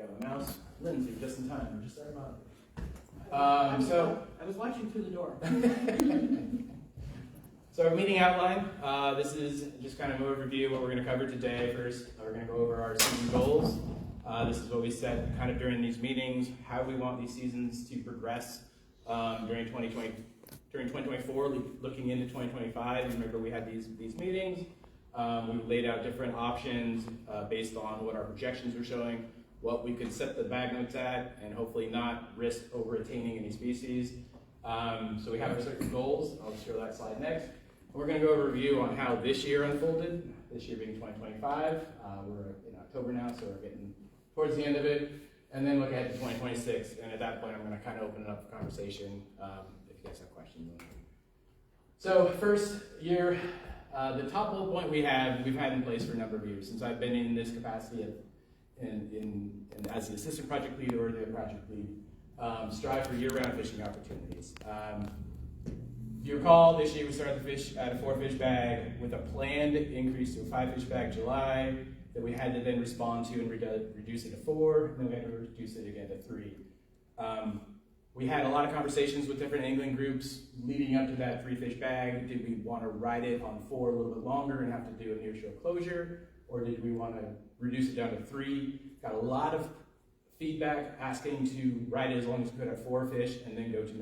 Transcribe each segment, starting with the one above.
got my mouse. Lindsay, just in time. We're just starting out. I was watching through the door. So our meeting outline, this is just kind of an overview of what we're going to cover today. First, we're going to go over our season goals. This is what we set kind of during these meetings, how we want these seasons to progress during 2024, looking into 2025. You remember we had these meetings. We laid out different options based on what our projections were showing, what we could set the bag limits at, and hopefully not risk over-attaining any species. So we have our certain goals. I'll show that slide next. We're going to go over a review on how this year unfolded, this year being 2025. We're in October now, so we're getting towards the end of it. And then look ahead to 2026. And at that point, I'm going to kind of open it up for conversation if you guys have questions on it. So first year, the top bullet point we've had in place for a number of years. Since I've been in this capacity as the assistant project lead or the project lead, strive for year-round fishing opportunities. If you recall, this year we started the fish at a 4-fish bag with a planned increase to a 5-fish bag July that we had to then respond to and reduce it to 4, and then we had to reduce it again to 3. We had a lot of conversations with different angling groups leading up to that 3-fish bag. Did we want to ride it on 4 a little bit longer and have to do a near-shore closure, or did we want to reduce it down to 3? Got a lot of feedback asking to ride it as long as we could at 4 fish and then go to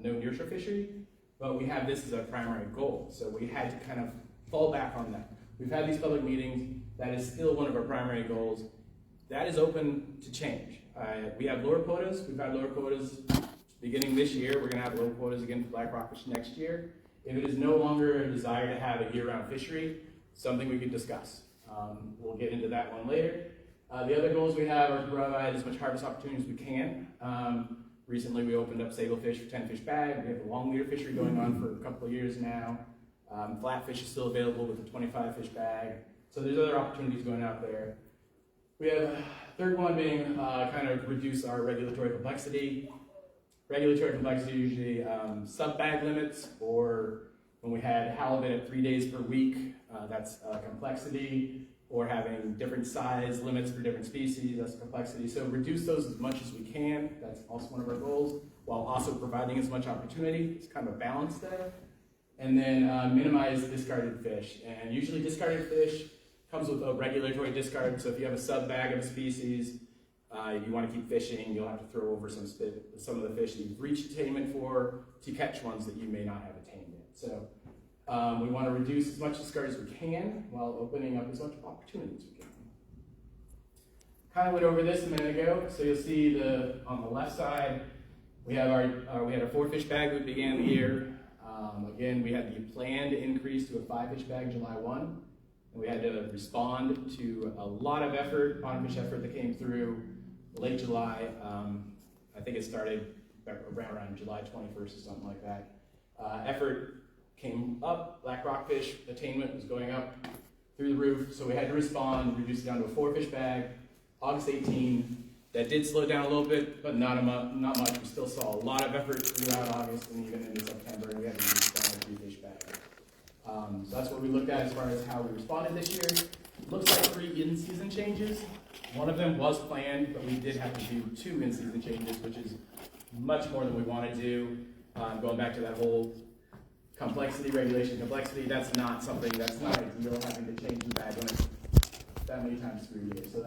no nearshore fishery, but we have this as our primary goal, so we had to kind of fall back on that. We've had these public meetings. That is still one of our primary goals. That is open to change. We have lower quotas. We've had lower quotas beginning this year. We're going to have lower quotas again for black rockfish next year. If it is no longer a desire to have a year-round fishery, something we could discuss. We'll get into that one later. The other goals we have are to provide as much harvest opportunity as we can. Recently, we opened up sablefish for 10-fish bag. We have a long leader fishery going on for a couple of years now. Flatfish is still available with a 25-fish bag. So there's other opportunities going out there. We have a third one being kind of reduce our regulatory complexity. Regulatory complexity usually sub-bag limits, or when we had halibut at 3 days per week, that's complexity, or having different size limits for different species, that's complexity. So reduce those as much as we can. That's also one of our goals, while also providing as much opportunity. It's kind of a balance there. And then minimize discarded fish. And usually discarded fish comes with a regulatory discard. So if you have a sub-bag of a species, you want to keep fishing, you'll have to throw over some of the fish that you've reached attainment for to catch ones that you may not have attained yet. So we want to reduce as much discard as we can while opening up as much opportunity as we can. Kind of went over this a minute ago. So you'll see on the left side, we have we had a 4-fish bag that began the year. Again, we had the planned increase to a 5-fish bag July 1. And we had to respond to a lot of effort, bottom-fish effort that came through late July. I think it started around July 21st or something like that. Effort came up, black rockfish attainment was going up through the roof, so we had to respond, reduce it down to a 4-fish bag. August 18, that did slow down a little bit, but not much. We still saw a lot of effort throughout August and even into September, and we had to reduce down to a 3-fish bag. So that's what we looked at as far as how we responded this year. Looks like 3 in-season changes. One of them was planned, but we did have to do 2 in-season changes, which is much more than we want to do. Going back to that whole regulation complexity, that's not ideal, having to change the bag limit that many times through a year. So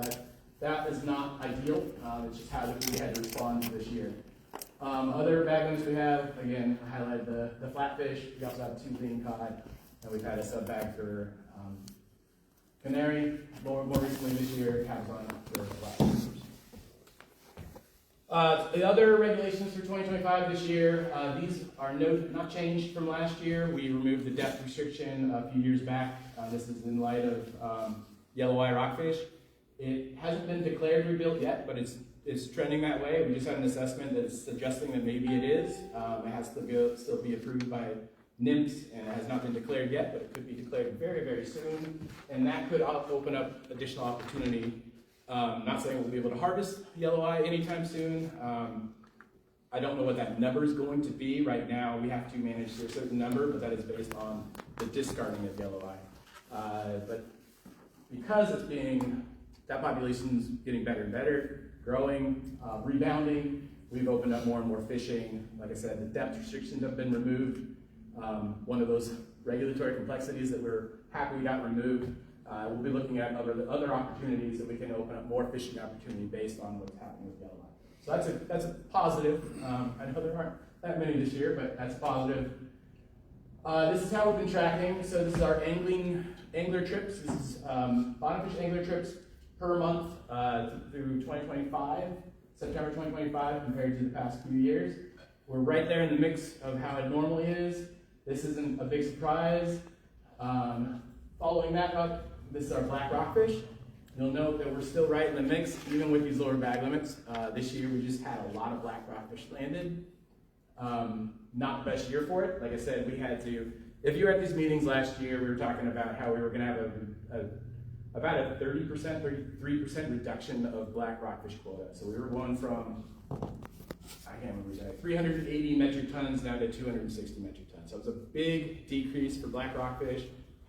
that is not ideal. It's just how we had to respond to this year. Other bag limits we have, again, I highlighted the flatfish. We also have 2 lean cod, and we've had a sub bag for canary. More recently this year, Cabazon for flatfish. The other regulations for 2025 this year, these are not changed from last year. We removed the depth restriction a few years back. This is in light of yellow eye rockfish. It hasn't been declared rebuilt yet, but it's trending that way. We just had an assessment that's suggesting that maybe it is. It has to still be approved by NIMS, and it has not been declared yet, but it could be declared very, very soon. And that could open up additional opportunity. Not saying we'll be able to harvest yellow eye anytime soon. I don't know what that number is going to be. Right now, we have to manage to a certain number, but that is based on the discarding of yellow eye. But because it's being that population's getting better and better, growing, rebounding. We've opened up more and more fishing. Like I said, the depth restrictions have been removed. One of those regulatory complexities that we're happy we got removed. We'll be looking at other opportunities that we can open up more fishing opportunity based on what's happening with yellowline. So that's a positive. I know there aren't that many this year, but that's positive. This is how we've been tracking. So this is our angler trips. This is bottom fish angler trips per month through 2025, September 2025, compared to the past few years. We're right there in the mix of how it normally is. This isn't a big surprise. Following that up, this is our black rockfish. You'll note that we're still right in the mix, even with these lower bag limits. This year we just had a lot of black rockfish landed. Not the best year for it. Like I said, we had to, if you were at these meetings last year, we were talking about how we were gonna have about a 30%, 33% reduction of black rockfish quota. So we were going from, I can't remember exactly, 380 metric tons down to 260 metric tons. So it's a big decrease for black rockfish.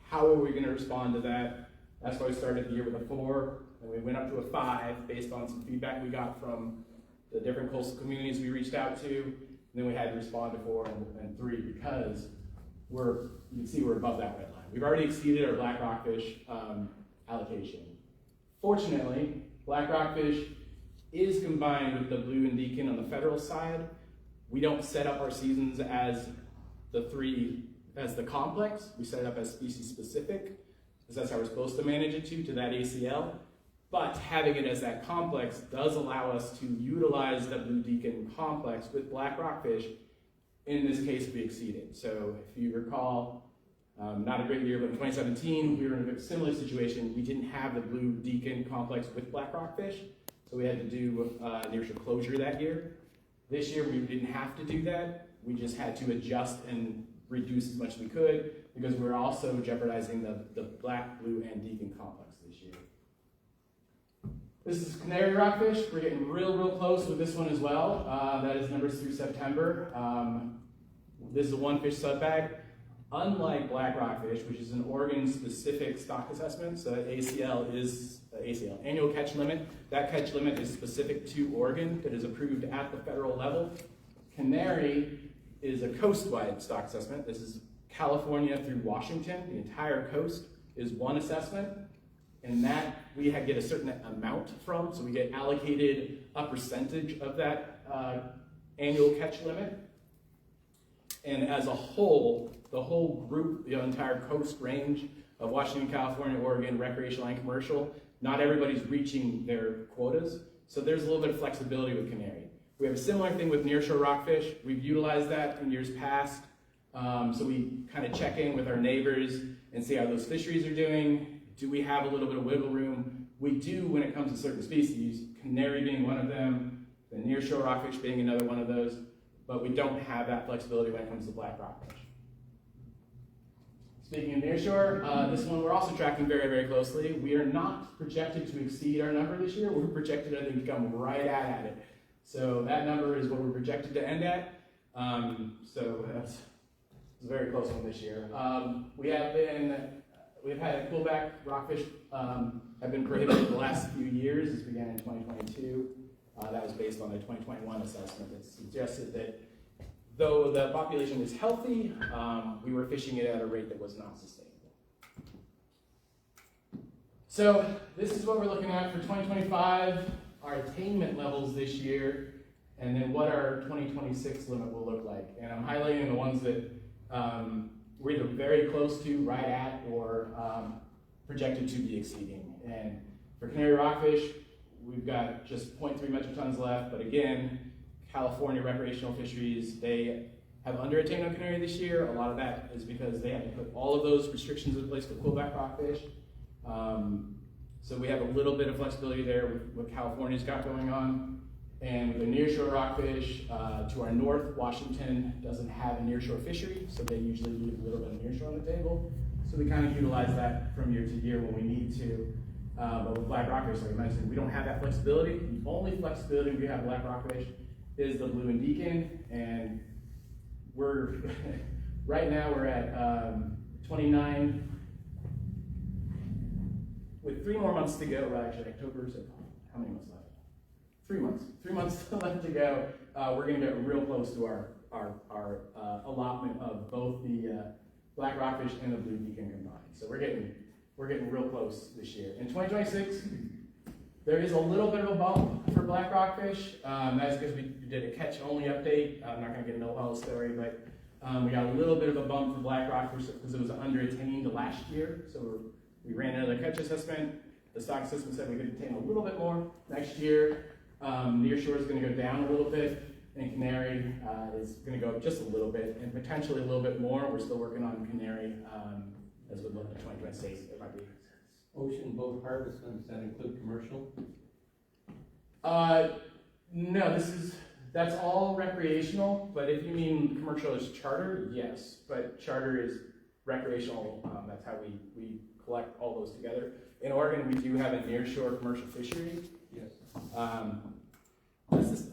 How are we gonna respond to that? That's why we started the year with a 4, and we went up to a 5 based on some feedback we got from the different coastal communities we reached out to. And then we had to respond to 4 and 3 because you can see we're above that red line. We've already exceeded our black rockfish allocation. Fortunately, black rockfish is combined with the blue and deacon on the federal side. We don't set up our seasons as the complex. We set it up as species specific, because that's how we're supposed to manage it to that ACL. But having it as that complex does allow us to utilize the blue deacon complex with black rockfish. In this case, we exceeded. So if you recall, not a great year, but in 2017, we were in a similar situation. We didn't have the blue deacon complex with black rockfish, so we had to do nearshore closure that year. This year, we didn't have to do that. We just had to adjust and reduce as much as we could, because we were also jeopardizing the black, blue, and deacon complex this year. This is canary rockfish. We're getting real close with this one as well. That is numbers through September. This is a one fish subbag. Unlike black rockfish, which is an Oregon-specific stock assessment, so ACL is ACL, annual catch limit. That catch limit is specific to Oregon, that is approved at the federal level. Canary is a coast-wide stock assessment. This is California through Washington. The entire coast is one assessment, and that we get a certain amount from, so we get allocated a percentage of that annual catch limit. And as a whole, the whole group, the entire coast range of Washington, California, Oregon, recreational and commercial, not everybody's reaching their quotas, so there's a little bit of flexibility with canary. We have a similar thing with nearshore rockfish. We've utilized that in years past, so we kind of check in with our neighbors and see how those fisheries are doing. Do we have a little bit of wiggle room? We do when it comes to certain species, canary being one of them, the nearshore rockfish being another one of those, but we don't have that flexibility when it comes to black rockfish. Speaking of nearshore, this one we're also tracking very closely. We are not projected to exceed our number this year. We're projected, I think, to come right at it. So that number is what we're projected to end at. So that's a very close one this year. We've had pullback rockfish have been prohibited the last few years. This began in 2022. That was based on the 2021 assessment that suggested that though the population was healthy, we were fishing it at a rate that was not sustainable. So this is what we're looking at for 2025, our attainment levels this year, and then what our 2026 limit will look like. And I'm highlighting the ones that we're either very close to, right at, or projected to be exceeding. And for canary rockfish, we've got just 0.3 metric tons left, but again, California recreational fisheries, they have under-attained on canary this year. A lot of that is because they had to put all of those restrictions in place for pullback rockfish. So we have a little bit of flexibility there with what California's got going on. And with the nearshore rockfish, to our north, Washington doesn't have a nearshore fishery, so they usually leave a little bit of nearshore on the table. So we kind of utilize that from year to year when we need to. But with black rockfish, like I mentioned, we don't have that flexibility. The only flexibility we have black rockfish is the blue and deacon, and we're right now we're at 29. with 3 more months to go, well, actually October, so how many months left? 3 months. 3 months left to go. We're going to get real close to our allotment of both the black rockfish and the blue deacon combined. So we're getting real close this year. In 2026, there is a little bit of a bump for black rockfish. That's because we did a catch-only update. I'm not going to get into the whole story, but we got a little bit of a bump for black rockfish because it was under-attained last year. So we ran another catch assessment. The stock assessment said we could attain a little bit more next year. Nearshore is going to go down a little bit, and Canary is going to go up just a little bit, and potentially a little bit more. We're still working on Canary as we look at 2026. It might be. Ocean boat harvestments, that include commercial? No, that's all recreational, but if you mean commercial is charter, yes, but charter is recreational. That's how we collect all those together. In Oregon, we do have a nearshore commercial fishery. Yes. What's this?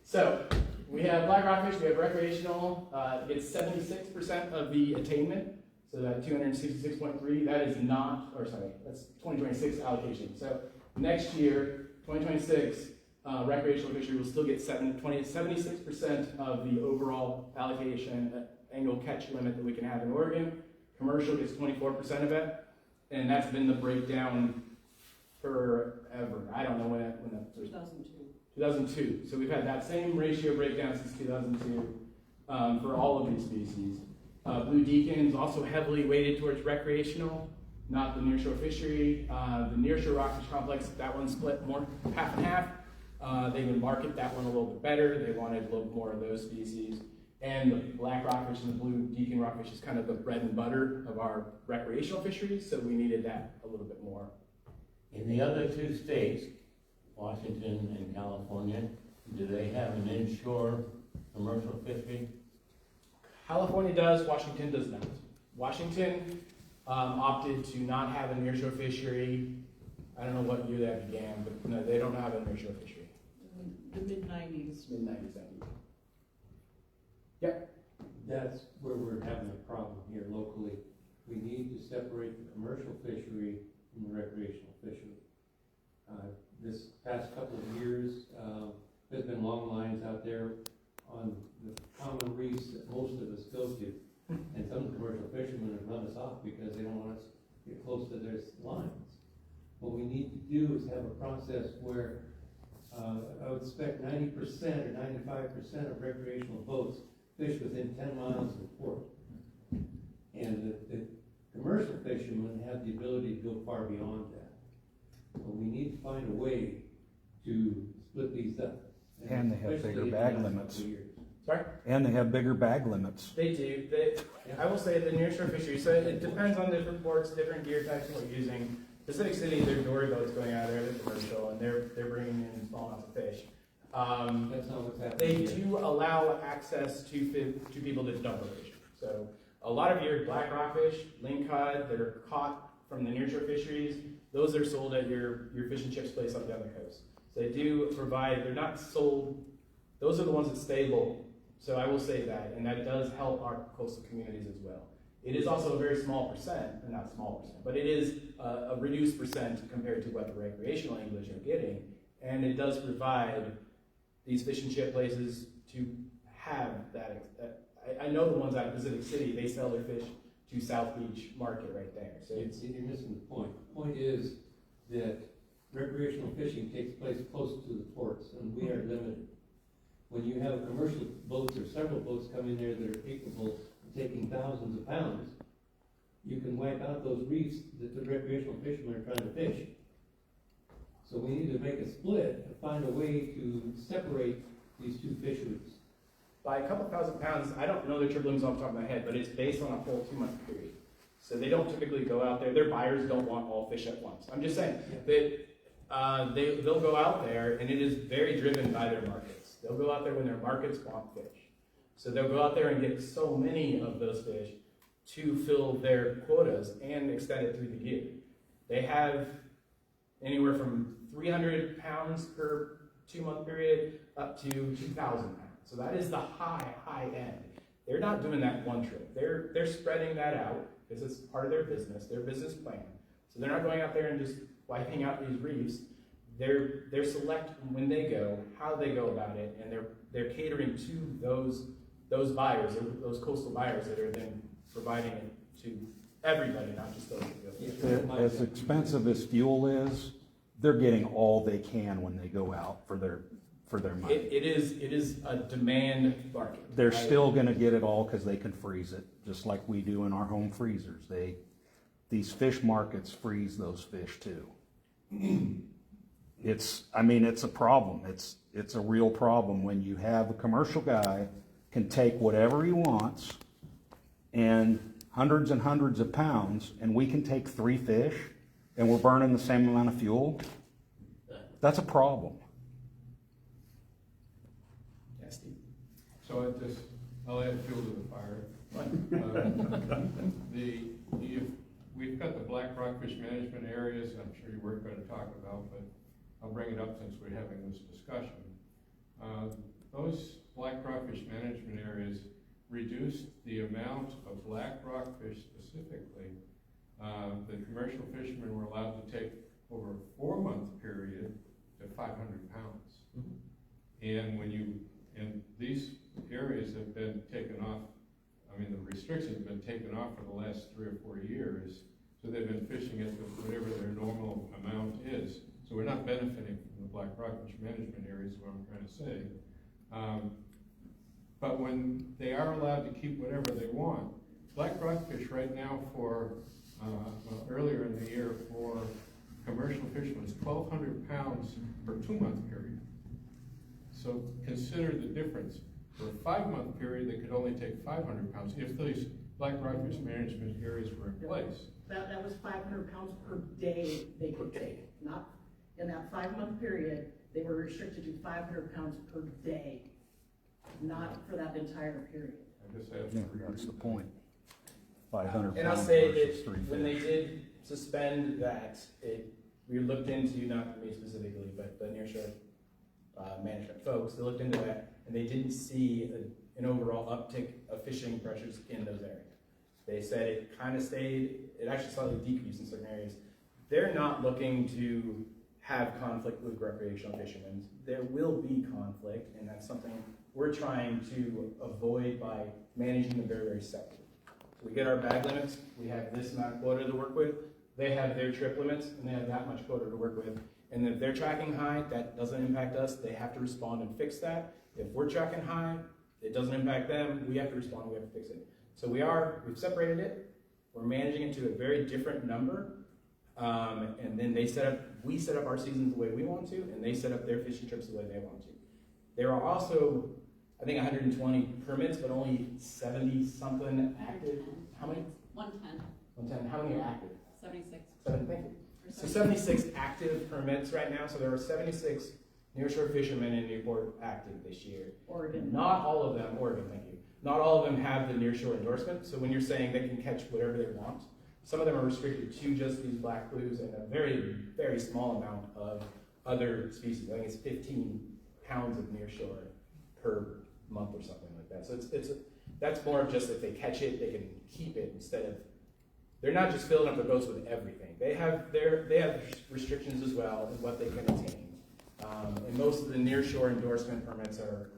So we have black rockfish, we have recreational. It's 76% of the attainment. So that 266.3, that is not, or sorry, that's 2026 allocation. So next year, 2026, recreational fishery will still get 76% of the overall allocation annual catch limit that we can have in Oregon. Commercial gets 24% of it, and that's been the breakdown forever. I don't know when that 2002. 2002. So we've had that same ratio breakdown since 2002 for all of these species. Blue deacon is also heavily weighted towards recreational, not the nearshore fishery. The nearshore rockfish complex, that one's split more half and half. They would market that one a little bit better. They wanted a little bit more of those species. And the black rockfish and the blue deacon rockfish is kind of the bread and butter of our recreational fisheries, so we needed that a little bit more. In the other 2 states, Washington and California, do they have an inshore commercial fishery? California does, Washington does not. Washington opted to not have a nearshore fishery. I don't know what year that began, but no, they don't have a nearshore fishery. The mid-90s. Mid-90s, I think. Yep. That's where we're having a problem here locally. We need to separate the commercial fishery from the recreational fishery. This past couple of years, there's been long lines out there on the common reefs that most of us go to. And some commercial fishermen have run us off because they don't want us to get close to their lines. What we need to do is have a process where I would expect 90% or 95% of recreational boats fish within 10 miles of port. And the commercial fishermen have the ability to go far beyond that. But we need to find a way to split these up. And they have bigger bag limits. Sorry? And they have bigger bag limits. They do. I will say the nearshore fishery, so it depends on different ports, different gear types that we're using. Pacific City, their dory boats going out there, they're commercial, and they're bringing in small amounts of fish. That's not what's happening. They do allow access to people to dump fish. So a lot of your black rockfish, lingcod that are caught from the nearshore fisheries, those are sold at your fish and chips place up down the coast. So they do provide, they're not sold, those are the ones that stay local. So I will say that, and that does help our coastal communities as well. It is also a very small percent, or not small percent, but it is a reduced percent compared to what the recreational anglers are getting. And it does provide these fish and chip places to have that. I know the ones out of Pacific City, they sell their fish to South Beach Market right there. So you're missing the point. The point is that recreational fishing takes place close to the ports, and we are limited. When you have commercial boats or several boats come in there that are capable of taking thousands of pounds, you can wipe out those reefs that the recreational fishermen are trying to fish. So we need to make a split and find a way to separate these 2 fisheries. by a couple thousand pounds, I don't know the triplings off the top of my head, but it's based on a whole 2-month period. So they don't typically go out there. Their buyers don't want all fish at once. I'm just saying that they'll go out there, and it is very driven by their markets. They'll go out there when their markets want fish. So they'll go out there and get so many of those fish to fill their quotas and extend it through the year. They have anywhere from 300 pounds per 2-month period up to 2,000 pounds. So that is the high end. They're not doing that one trip. They're spreading that out because it's part of their business plan. So they're not going out there and just wiping out these reefs. They're select when they go, how they go about it, and they're catering to those buyers, those coastal buyers that are then providing it to everybody, not just those that go. As expensive as fuel is, they're getting all they can when they go out for their money. It is a demand market. They're still gonna get it all because they can freeze it, just like we do in our home freezers. These fish markets freeze those fish too. It's a problem. It's a real problem when you have a commercial guy can take whatever he wants and hundreds of pounds, and we can take 3 fish and we're burning the same amount of fuel. That's a problem. Yeah, Steve. So I'll add fuel to the fire. We've got the black rockfish management areas, I'm sure you weren't going to talk about, but I'll bring it up since we're having this discussion. Those black rockfish management areas reduced the amount of black rockfish specifically that commercial fishermen were allowed to take over a 4-month period to 500 pounds. Mm-hmm. And these areas have been taken off, the restrictions have been taken off for the last 3 or 4 years, so they've been fishing at whatever their normal amount is. So we're not benefiting from the black rockfish management areas, is what I'm trying to say. But when they are allowed to keep whatever they want, black rockfish right now earlier in the year for commercial fishermen is 1,200 pounds per 2-month period. So consider the difference. For a 5-month period, they could only take 500 pounds if these black rockfish management areas were in place. That was 500 pounds per day they could take. Not in that 5-month period, they were restricted to 500 pounds per day, not for that entire period. I guess That's the point. 500 And I'll pounds say versus that 3 when they fish. did suspend that, we looked into, not me specifically, but the nearshore management folks, they looked into that, and they didn't see an overall uptick of fishing pressures in those areas. They said it kind of stayed, it actually slightly decreased in certain areas. They're not looking to have conflict with recreational fishermen. There will be conflict, and that's something we're trying to avoid by managing them very, very separately. So we get our bag limits, we have this amount of quota to work with, they have their trip limits, and they have that much quota to work with. And if they're tracking high, that doesn't impact us, they have to respond and fix that. If we're tracking high, it doesn't impact them, we have to respond, we have to fix it. So we've separated it, we're managing it to a very different number, and then we set up our seasons the way we want to, and they set up their fishing trips the way they want to. There are also, I think, 120 permits, but only 70-something active. How many? 110. 110. How many are active? 76. 7, thank you. So 76 active permits right now. So there are 76 nearshore fishermen in Newport active this year. Oregon. Not all of them, Oregon, thank you. Not all of them have the nearshore endorsement. So when you're saying they can catch whatever they want, some of them are restricted to just these black blues and a very, very small amount of other species. I think it's 15 pounds of nearshore per month or something like that. So that's more of just if they catch it, they can keep it instead of, they're not just filling up their boats with everything. They have restrictions as well in what they can attain. And most of the nearshore endorsement permits are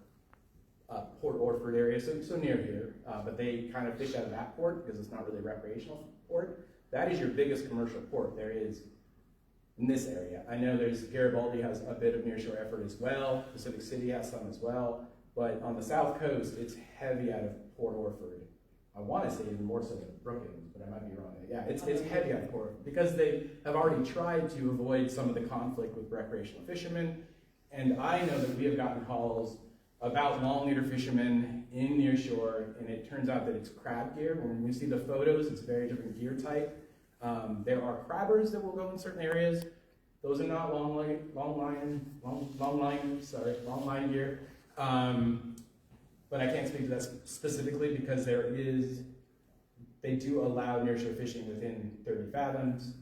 Port Orford area, so near here, but they kind of fish out of that port because it's not really a recreational port. That is your biggest commercial port there is in this area. I know Garibaldi has a bit of nearshore effort as well. Pacific City has some as well. But on the south coast, it's heavy out of Port Orford. I want to say even more so than Brookings, but I might be wrong. Yeah, it's heavy out of Port because they have already tried to avoid some of the conflict with recreational fishermen. And I know that we have gotten calls about long leader fishermen in nearshore, and it turns out that it's crab gear. When you see the photos, it's a very different gear type. There are crabbers that will go in certain areas. Those are not long line gear. But I can't speak to that specifically because they do allow nearshore fishing within 30 fathoms,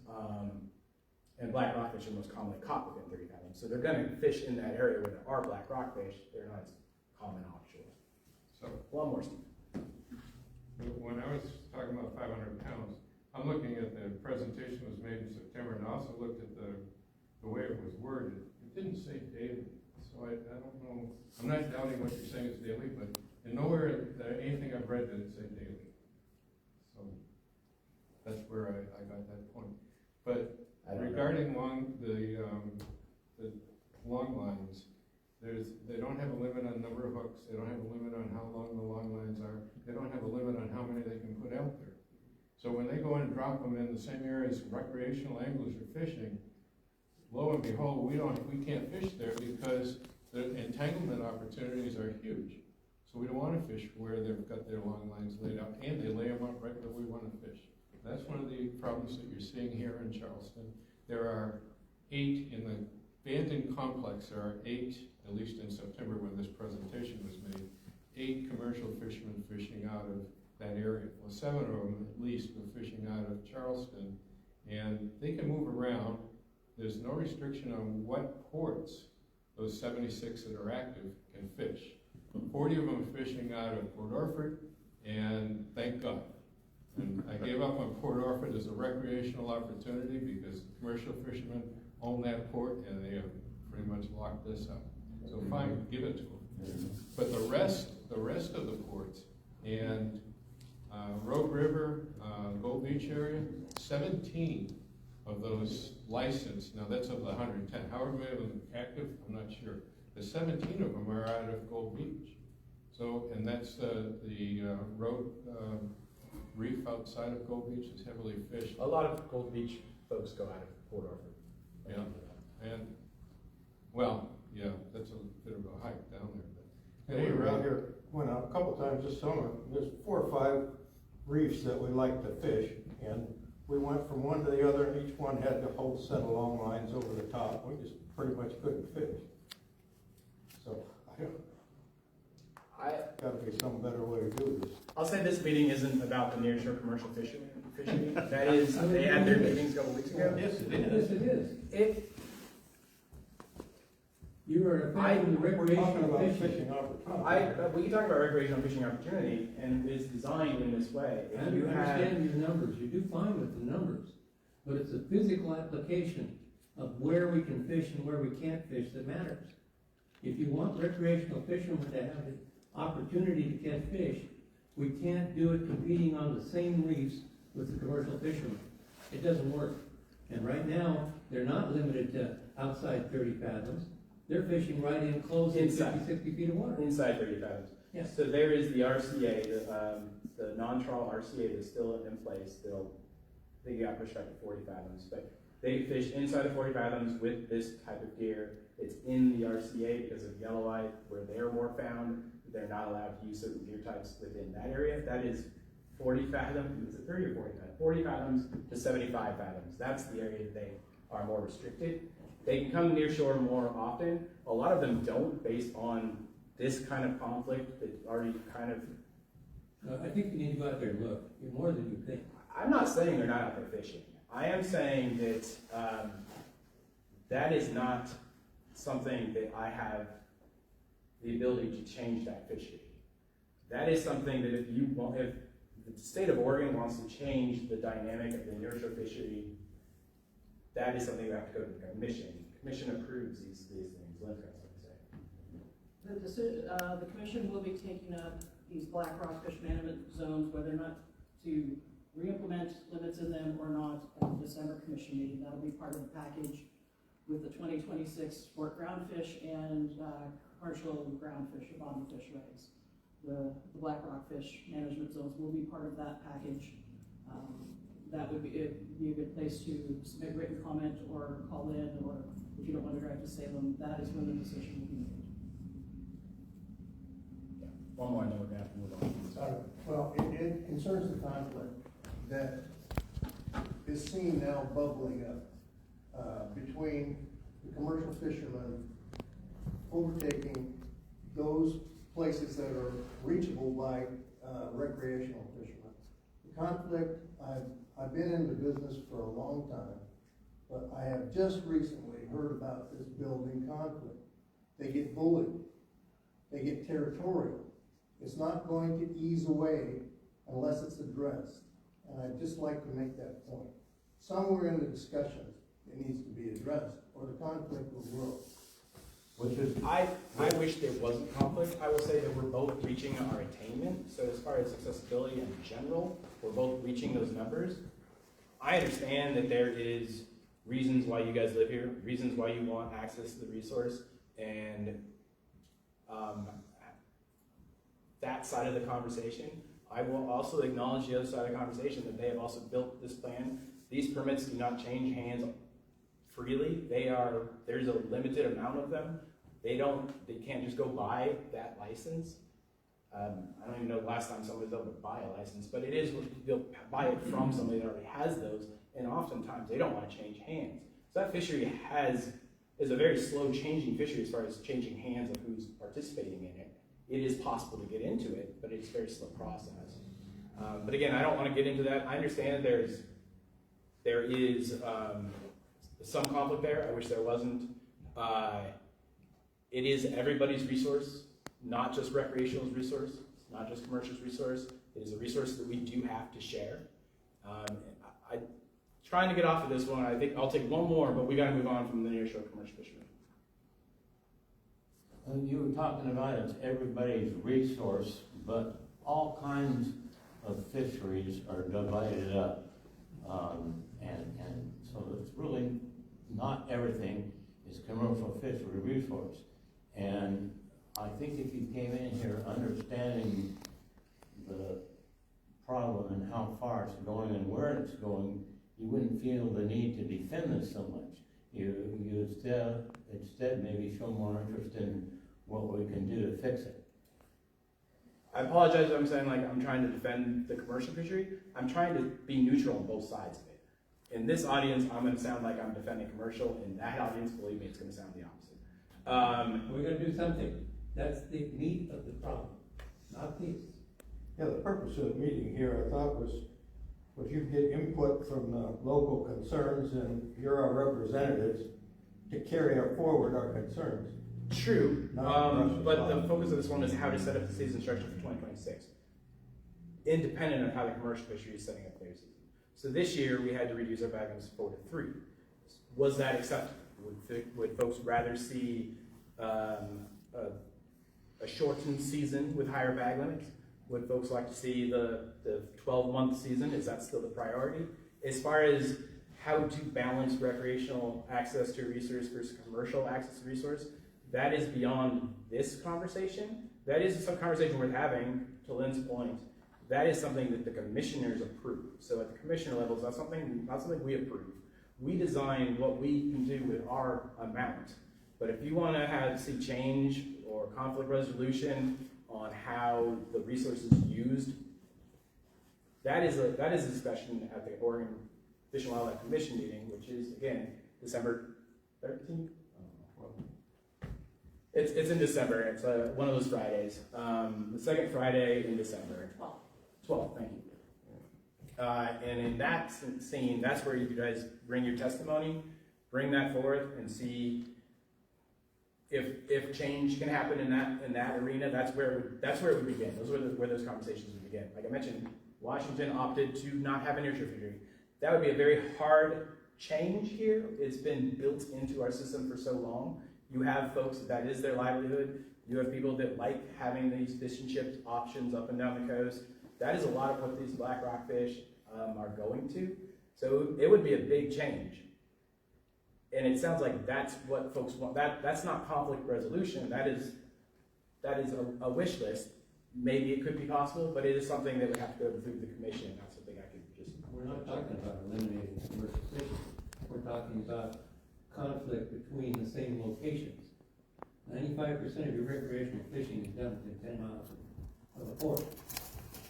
and black rockfish are most commonly caught within 30 fathoms. So they're going to fish in that area where there are black rockfish. They're not as common offshore. So A lot more, Steve. when I was talking about 500 pounds, I'm looking at the presentation was made in September, and I also looked at the way it was worded. It didn't say daily, so I don't know. I'm not doubting what you're saying is daily, but in nowhere, anything I've read did it say daily. So that's where I got that point. But regarding the long lines, they don't have a limit on number of hooks, they don't have a limit on how long the long lines are, they don't have a limit on how many they can put out there. So when they go and drop them in the same areas recreational anglers are fishing, lo and behold, we can't fish there because the entanglement opportunities are huge. So we don't want to fish where they've got their long lines laid out, and they lay them out right where we want to fish. That's one of the problems that you're seeing here in Charleston. There are 8 in the Banton complex. There are 8, at least in September when this presentation was made, 8 commercial fishermen fishing out of that area. Well, 7 of them at least were fishing out of Charleston, and they can move around. There's no restriction on what ports those 76 that are active can fish. 40 of them are fishing out of Port Orford, and thank God. And I gave up on Port Orford as a recreational opportunity because commercial fishermen own that port, and they have pretty much locked this up. So fine, give it to them. But the rest of the ports, and Rogue River, Gold Beach area, 17 of those licensed, now that's of the 110, however many of them active, I'm not sure. The 17 of them are out of Gold Beach. So, and that's the road reef outside of Gold Beach is heavily fished. A lot of Gold Beach folks go out of Port Orford. Yeah, and, well, yeah, that's a bit of a hike down there. But And we were out here, went out a couple times this summer. There's 4 or 5 reefs that we like to fish, and we went from one to the other, and each one had the whole set of long lines over the top. We just pretty much couldn't fish. So, gotta be some better way to do this. I'll say this meeting isn't about the nearshore commercial fishing. That is, they had their meetings a couple weeks ago. Yes, it is. Yes, it is. It, You are affecting the We're talking recreational about fishing. fishing opportunity. we can talk about recreational fishing opportunity, and it's designed in this way. I If you have, understand your numbers, you do fine with the numbers, but it's a physical application of where we can fish and where we can't fish that matters. If you want recreational fishermen to have the opportunity to catch fish, we can't do it competing on the same reefs with the commercial fishermen. It doesn't work. And right now, they're not limited to outside 30 fathoms. They're fishing right in close to 50, 60 feet of water. inside 30 fathoms. Yes. So there is the RCA, the non-trawl RCA that's still in place. They got pushed back to 40 fathoms, but they fish inside of 40 fathoms with this type of gear. It's in the RCA because of yellowite, where they're more found. They're not allowed to use certain gear types within that area. That is 40 fathoms, is it 30 or 40 fathoms? 40 fathoms to 75 fathoms. That's the area that they are more restricted. They can come near shore more often. A lot of them don't, based on this kind of conflict that already kind of... I think you need to go out there and look. You're more than you think. I'm not saying they're not out there fishing. I am saying that that is not something that I have the ability to change that fishery. That is something that if the state of Oregon wants to change the dynamic of the nearshore fishery, that is something we have to go to the commission. The commission approves these things. Lynn's got something to say. The commission will be taking up these black rockfish management zones, whether or not to re-implement limits in them or not, at the December commission meeting. That'll be part of the package with the 2026 sport groundfish and commercial groundfish or bottom fish regs. The black rockfish management zones will be part of that package. That would be a good place to submit written comment or call in, or if you don't want to drive to Salem, that is when the decision will be made. Yeah. One more, and then we're going to have to move on. Well, it concerns the conflict that is seen now bubbling up between the commercial fishermen overtaking those places that are reachable by recreational fishermen. The conflict, I've been in the business for a long time, but I have just recently heard about this building conflict. They get bullied. They get territorial. It's not going to ease away unless it's addressed. And I'd just like to make that point. Somewhere in the discussion, it needs to be addressed, or the conflict will grow. Which is, I wish there wasn't conflict. I will say that we're both reaching our attainment. So as far as accessibility in general, we're both reaching those numbers. I understand that there is reasons why you guys live here, reasons why you want access to the resource, and that side of the conversation. I will also acknowledge the other side of the conversation, that they have also built this plan. These permits do not change hands freely. There's a limited amount of them. They can't just go buy that license. I don't even know the last time somebody was able to buy a license, but it is, they'll buy it from somebody that already has those, and oftentimes they don't want to change hands. So that fishery is a very slow changing fishery as far as changing hands of who's participating in it. It is possible to get into it, but it's a very slow process. But again, I don't want to get into that. I understand there is some conflict there. I wish there wasn't. It is everybody's resource, not just recreational's resource, not just commercial's resource. It is a resource that we do have to share. I'm trying to get off of this one. I think I'll take one more, but we got to move on from the nearshore commercial fishery. you were talking about it's everybody's resource, but all kinds of fisheries are divided up. And so it's really not everything is commercial fishery resource. And I think if you came in here understanding the problem and how far it's going and where it's going, you wouldn't feel the need to defend this so much. You instead maybe show more interest in what we can do to fix it. I apologize if I'm saying like I'm trying to defend the commercial fishery. I'm trying to be neutral on both sides of it. In this audience, I'm going to sound like I'm defending commercial. In that audience, believe me, it's going to sound the opposite. We're gonna do something. That's the meat of the problem, not this. Yeah, the purpose of the meeting here, I thought, was you get input from the local concerns, and you're our representatives to carry forward our concerns. True, Not but the focus of this one is how to set up the season structure for 2026, independent of how the commercial fishery is setting up their season. So this year, we had to reduce our bag limits 4 to 3. Was that acceptable? Would folks rather see a shortened season with higher bag limits? Would folks like to see the 12-month season? Is that still the priority? As far as how to balance recreational access to a resource versus commercial access to a resource, that is beyond this conversation. That is some conversation worth having, to Lynn's point. That is something that the commissioners approve. So at the commissioner level, it's not something we approve. We design what we can do with our amount. But if you want to see change or conflict resolution on how the resource is used, that is a discussion at the Oregon Fish and Wildlife Commission meeting, which is, again, December 13th? It's in December. It's one of those Fridays. The second Friday in December. 12, thank you. And in that scene, that's where you guys bring your testimony, bring that forth, and see if change can happen in that arena. That's where it would begin. Those are where those conversations would begin. Like I mentioned, Washington opted to not have an nearshore fishery. That would be a very hard change here. It's been built into our system for so long. You have folks that is their livelihood. You have people that like having these fish and chips options up and down the coast. That is a lot of what these black rockfish are going to. So it would be a big change. And it sounds like that's what folks want. That's not conflict resolution. That is a wish list. Maybe it could be possible, but it is something that would have to go through the commission. Not something I could just. We're not talking about eliminating commercial fishing. We're talking about conflict between the same locations. 95% of your recreational fishing is done within 10 miles of a port.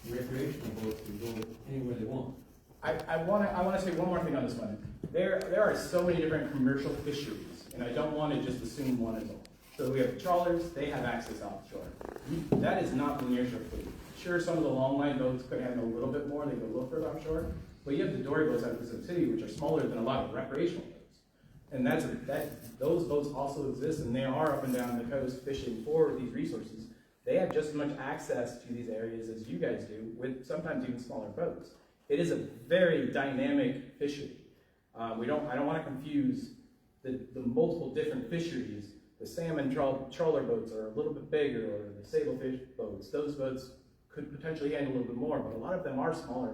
Recreational boats can go anywhere they want. I want to say one more thing on this one. There are so many different commercial fisheries, and I don't want to just assume one is all. So we have trawlers; they have access offshore. That is not the nearshore fleet. Sure, some of the longline boats could have a little bit more; they go a little further offshore. But you have the dory boats out of Pacific City, which are smaller than a lot of recreational boats, and those boats also exist, and they are up and down the coast fishing for these resources. They have just as much access to these areas as you guys do, with sometimes even smaller boats. It is a very dynamic fishery. I don't want to confuse the multiple different fisheries. The salmon trawler boats are a little bit bigger, or the sablefish boats. Those boats could potentially handle a little bit more, but a lot of them are smaller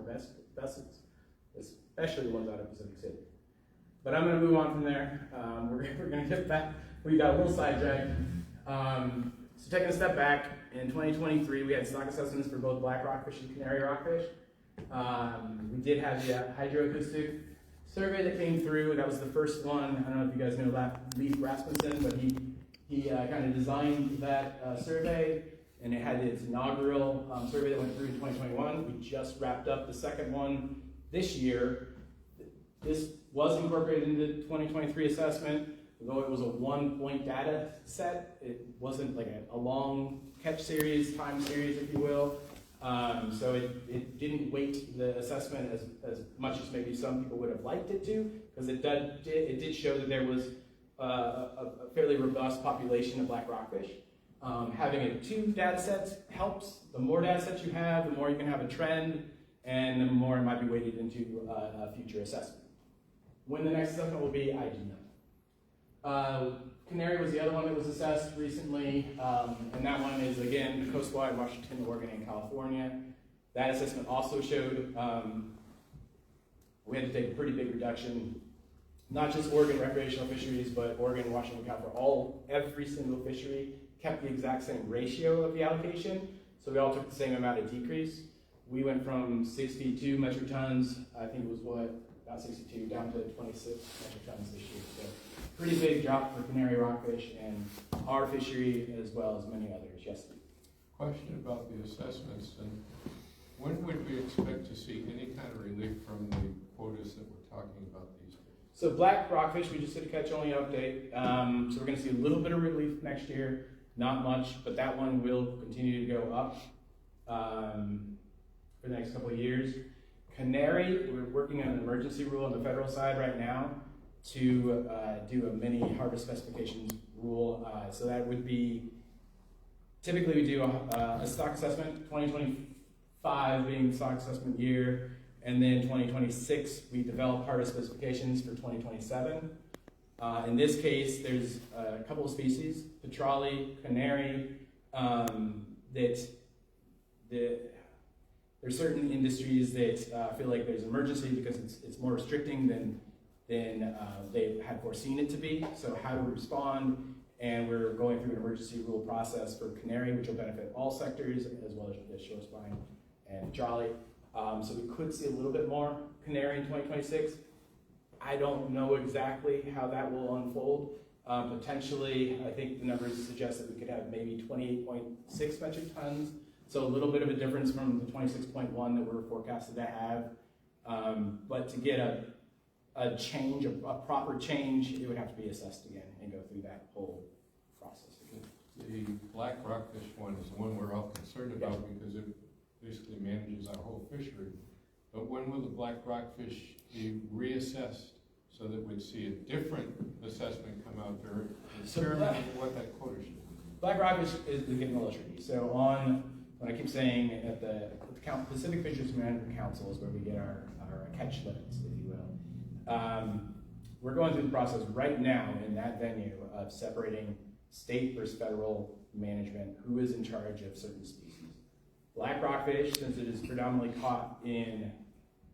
vessels, especially the ones out of Pacific City. But I'm going to move on from there. We're going to get back. We got a little sidetracked. So taking a step back, in 2023, we had stock assessments for both black rockfish and canary rockfish. We did have the hydroacoustic survey that came through. That was the first one. I don't know if you guys know Leif Rasmussen, but he kind of designed that survey, and it had its inaugural survey that went through in 2021. We just wrapped up the second one this year. This was incorporated into the 2023 assessment, although it was a 1-point data set. It wasn't like a long catch series, time series, if you will. So it didn't weight the assessment as much as maybe some people would have liked it to, because it did show that there was a fairly robust population of black rockfish. Having 2 data sets helps. The more data sets you have, the more you can have a trend, and the more it might be weighted into a future assessment. When the next assessment will be, I do not know. Canary was the other one that was assessed recently, and that one is, again, coastwide Washington, Oregon, and California. That assessment also showed we had to take a pretty big reduction, not just Oregon recreational fisheries, but Oregon, Washington, California, every single fishery kept the exact same ratio of the allocation, so we all took the same amount of decrease. We went from 62 metric tons, I think it was about 62, down to 26 metric tons this year. So pretty big drop for canary rockfish and our fishery, as well as many others. Yes, Steve? Question about the assessments, and when would we expect to see any kind of relief from the quotas that we're talking about these days? So black rockfish, we just did a catch-only update. So we're going to see a little bit of relief next year, not much, but that one will continue to go up for the next couple of years. Canary, we're working on an emergency rule on the federal side right now to do a mini harvest specifications rule. So that would be, typically we do a stock assessment, 2025 being the stock assessment year, and then 2026 we develop harvest specifications for 2027. In this case, there's a couple of species, petrale, canary, there's certain industries that feel like there's emergency because it's more restricting than they had foreseen it to be. So how do we respond? And we're going through an emergency rule process for canary, which will benefit all sectors, as well as the shore spine and petrale. So we could see a little bit more canary in 2026. I don't know exactly how that will unfold. Potentially, I think the numbers suggest that we could have maybe 28.6 metric tons. So a little bit of a difference from the 26.1 that we're forecasted to have. But to get a change, a proper change, it would have to be assessed again and go through that whole process again. The black rockfish one is the one we're all concerned about because it basically manages our whole fishery. But when will the black rockfish be reassessed so that we'd see a different assessment come out there determining what that quota should be? Black rockfish is getting a little tricky. So when I keep saying at the Pacific Fisheries Management Council is where we get our catch limits, if you will. We're going through the process right now in that venue of separating state versus federal management, who is in charge of certain species. Black rockfish, since it is predominantly caught in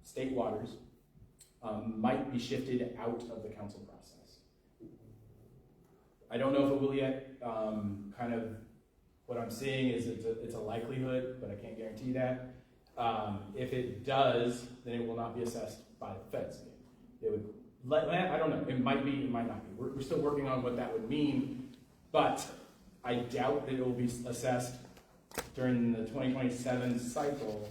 state waters, might be shifted out of the council process. I don't know if it will yet. Kind of what I'm seeing is it's a likelihood, but I can't guarantee that. If it does, then it will not be assessed by the feds. It would, I don't know, it might be, it might not be. We're still working on what that would mean, but I doubt that it will be assessed during the 2027 cycle.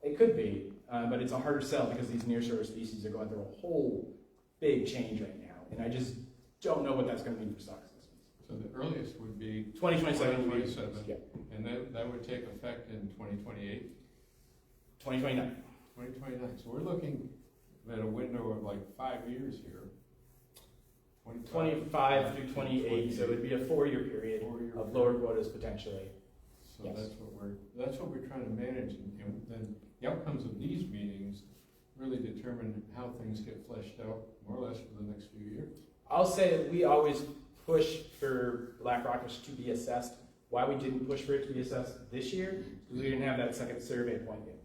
It could be, but it's a harder sell because these nearshore species are going through a whole big change right now, and I just don't know what that's going to mean for stock assessments. So the earliest would be 2027. 2027, yeah. and that would take effect in 2028? 2029. 2029, so we're looking at a window of like 5 years here. 25 through 28, so it would be a 4-year period of lower quotas potentially. So Yes. that's what we're trying to manage, and then the outcomes of these meetings really determine how things get fleshed out, more or less for the next few years. I'll say that we always push for black rockfish to be assessed. Why we didn't push for it to be assessed this year is because we didn't have that second survey point yet.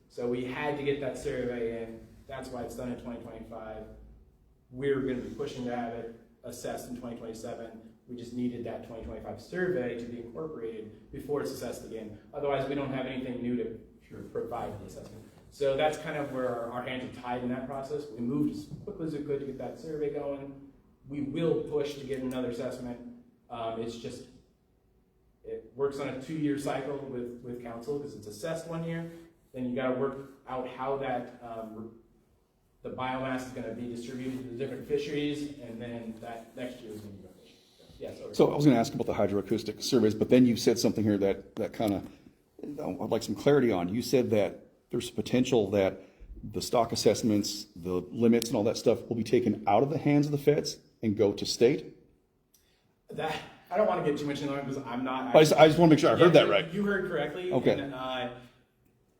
So we had to get that survey in. That's why it's done in 2025. We're going to be pushing to have it assessed in 2027. We just needed that 2025 survey to be incorporated before it's assessed again. Otherwise, we don't have anything new to provide the assessment. So that's kind of where our hands are tied in that process. We moved as quickly as we could to get that survey going. We will push to get another assessment. It's just, it works on a 2-year cycle with council because it's assessed 1 year. Then you got to work out how that the biomass is going to be distributed to the different fisheries, and then that next year is going to be fish. Yeah, So I was going to ask about the hydroacoustic surveys, but then you said something here that kind of, I'd like some clarity on. You said that there's potential that the stock assessments, the limits and all that stuff will be taken out of the hands of the feds and go to state? That, I don't want to get too much into it because I'm not. I just want to make sure I heard that right. You heard correctly. Okay. And,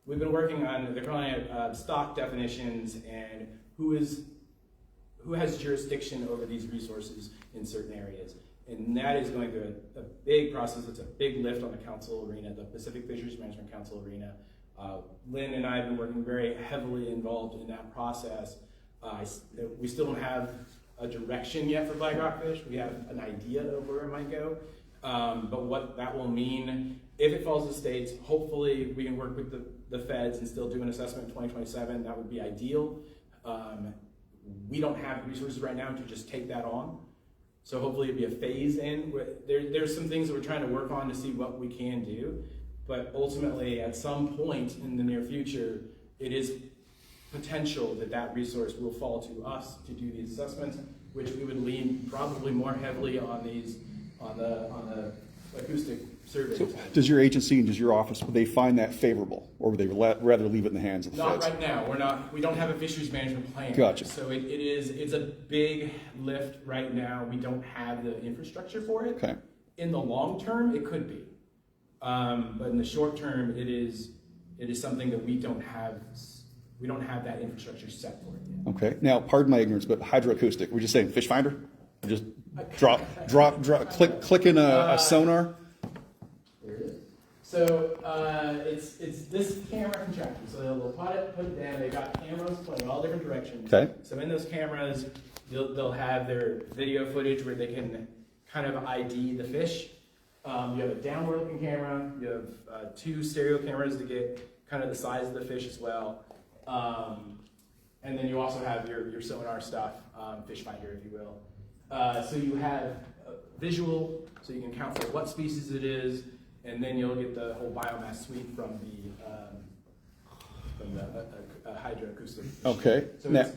we've been working on, they're calling it stock definitions and who has jurisdiction over these resources in certain areas. And that is going through a big process. It's a big lift on the council arena, the Pacific Fisheries Management Council arena. Lynn and I have been working very heavily involved in that process. We still don't have a direction yet for black rockfish. We have an idea of where it might go. But what that will mean, if it falls to states, hopefully we can work with the feds and still do an assessment in 2027. That would be ideal. We don't have the resources right now to just take that on. So hopefully it'd be a phase in. There's some things that we're trying to work on to see what we can do. But ultimately, at some point in the near future, it is potential that resource will fall to us to do these assessments, which we would lean probably more heavily on the acoustic surveys. So does your agency and does your office, would they find that favorable, or would they rather leave it in the hands of the Not feds? right now. We don't have a fisheries management plan. Gotcha. So it's a big lift right now. We don't have the infrastructure for it. Okay. In the long term, it could be. But in the short term, it is something that we don't have that infrastructure set for it yet. Okay. Now, pardon my ignorance, but hydroacoustic, we're just saying fish finder? Just drop, click in a sonar? There it is. So it's this camera contraption. So they'll put it down. They've got cameras pointing all different directions. Okay. So in those cameras, they'll have their video footage where they can kind of ID the fish. You have a downward looking camera. You have 2 stereo cameras to get kind of the size of the fish as well. And then you also have your sonar stuff, fish finder, if you will. So you have visual, so you can count for what species it is, and then you'll get the whole biomass suite from the hydroacoustic. Okay. So Now,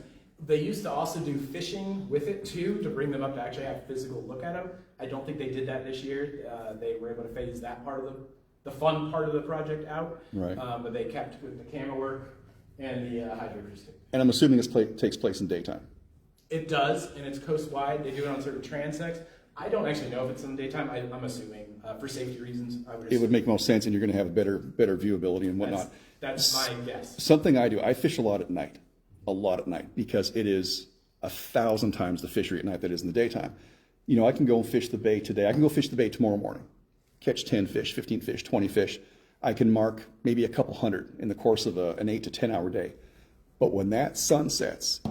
they used to also do fishing with it too, to bring them up to actually have a physical look at them. I don't think they did that this year. They were able to phase that part of the fun part of the project out. right. But they kept with the camera work and the hydroacoustic. And I'm assuming this takes place in daytime. It does, and it's coast-wide. They do it on certain transects. I don't actually know if it's in the daytime. I'm assuming for safety reasons. It would make most sense, and you're going to have a better viewability and whatnot. That's my guess. Something I do, I fish a lot at night, because it is 1,000 times the fishery at night that is in the daytime. You know, I can go and fish the bay today. I can go fish the bay tomorrow morning, catch 10 fish, 15 fish, 20 fish. I can mark maybe a couple hundred in the course of an 8 to 10 hour day. But when that sun sets,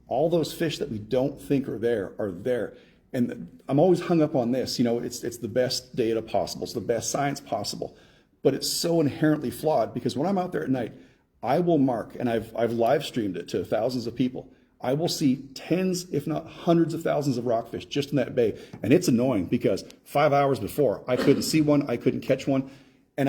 all those fish that we don't think are there. And I'm always hung up on this, you know, it's the best data possible, it's the best science possible, but it's so inherently flawed because when I'm out there at night, I will mark, and I've live streamed it to thousands of people. I will see tens, if not hundreds of thousands of rockfish just in that bay. And it's annoying because 5 hours before, I couldn't see one, I couldn't catch one. And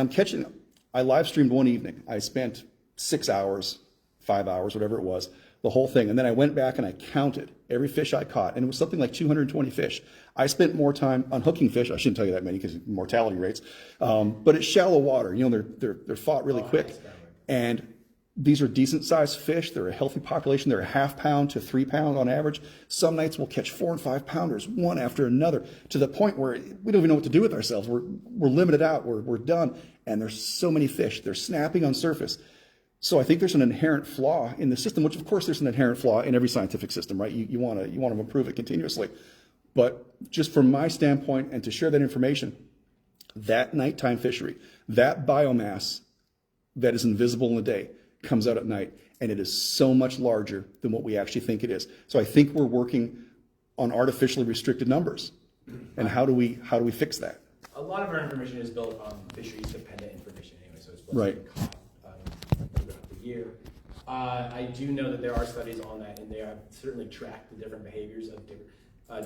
I live streamed one evening. I spent 6 hours, 5 hours, whatever it was, the whole thing. And then I went back and I counted every fish I caught. And it was something like 220 fish. I spent more time unhooking fish. I shouldn't tell you that many because mortality rates. But it's shallow water. You know, they're fought really quick. And these are decent sized fish. They're a healthy population. They're a ½ pound to 3 pound on average. Some nights we'll catch 4 and 5 pounders, one after another, to the point where we don't even know what to do with ourselves. We're limited out. We're done. And there's so many fish. They're snapping on surface. So I think there's an inherent flaw in the system, which of course there's an inherent flaw in every scientific system, right? You want to improve it continuously. But just from my standpoint, and to share that information, that nighttime fishery, that biomass that is invisible in the day comes out at night, and it is so much larger than what we actually think it is. So I think we're working on artificially restricted numbers. And how do we fix that? A lot of our information is built on fisheries dependent information anyway, so it's what's Right. been caught throughout the year. I do know that there are studies on that, and they have certainly tracked the different behaviors of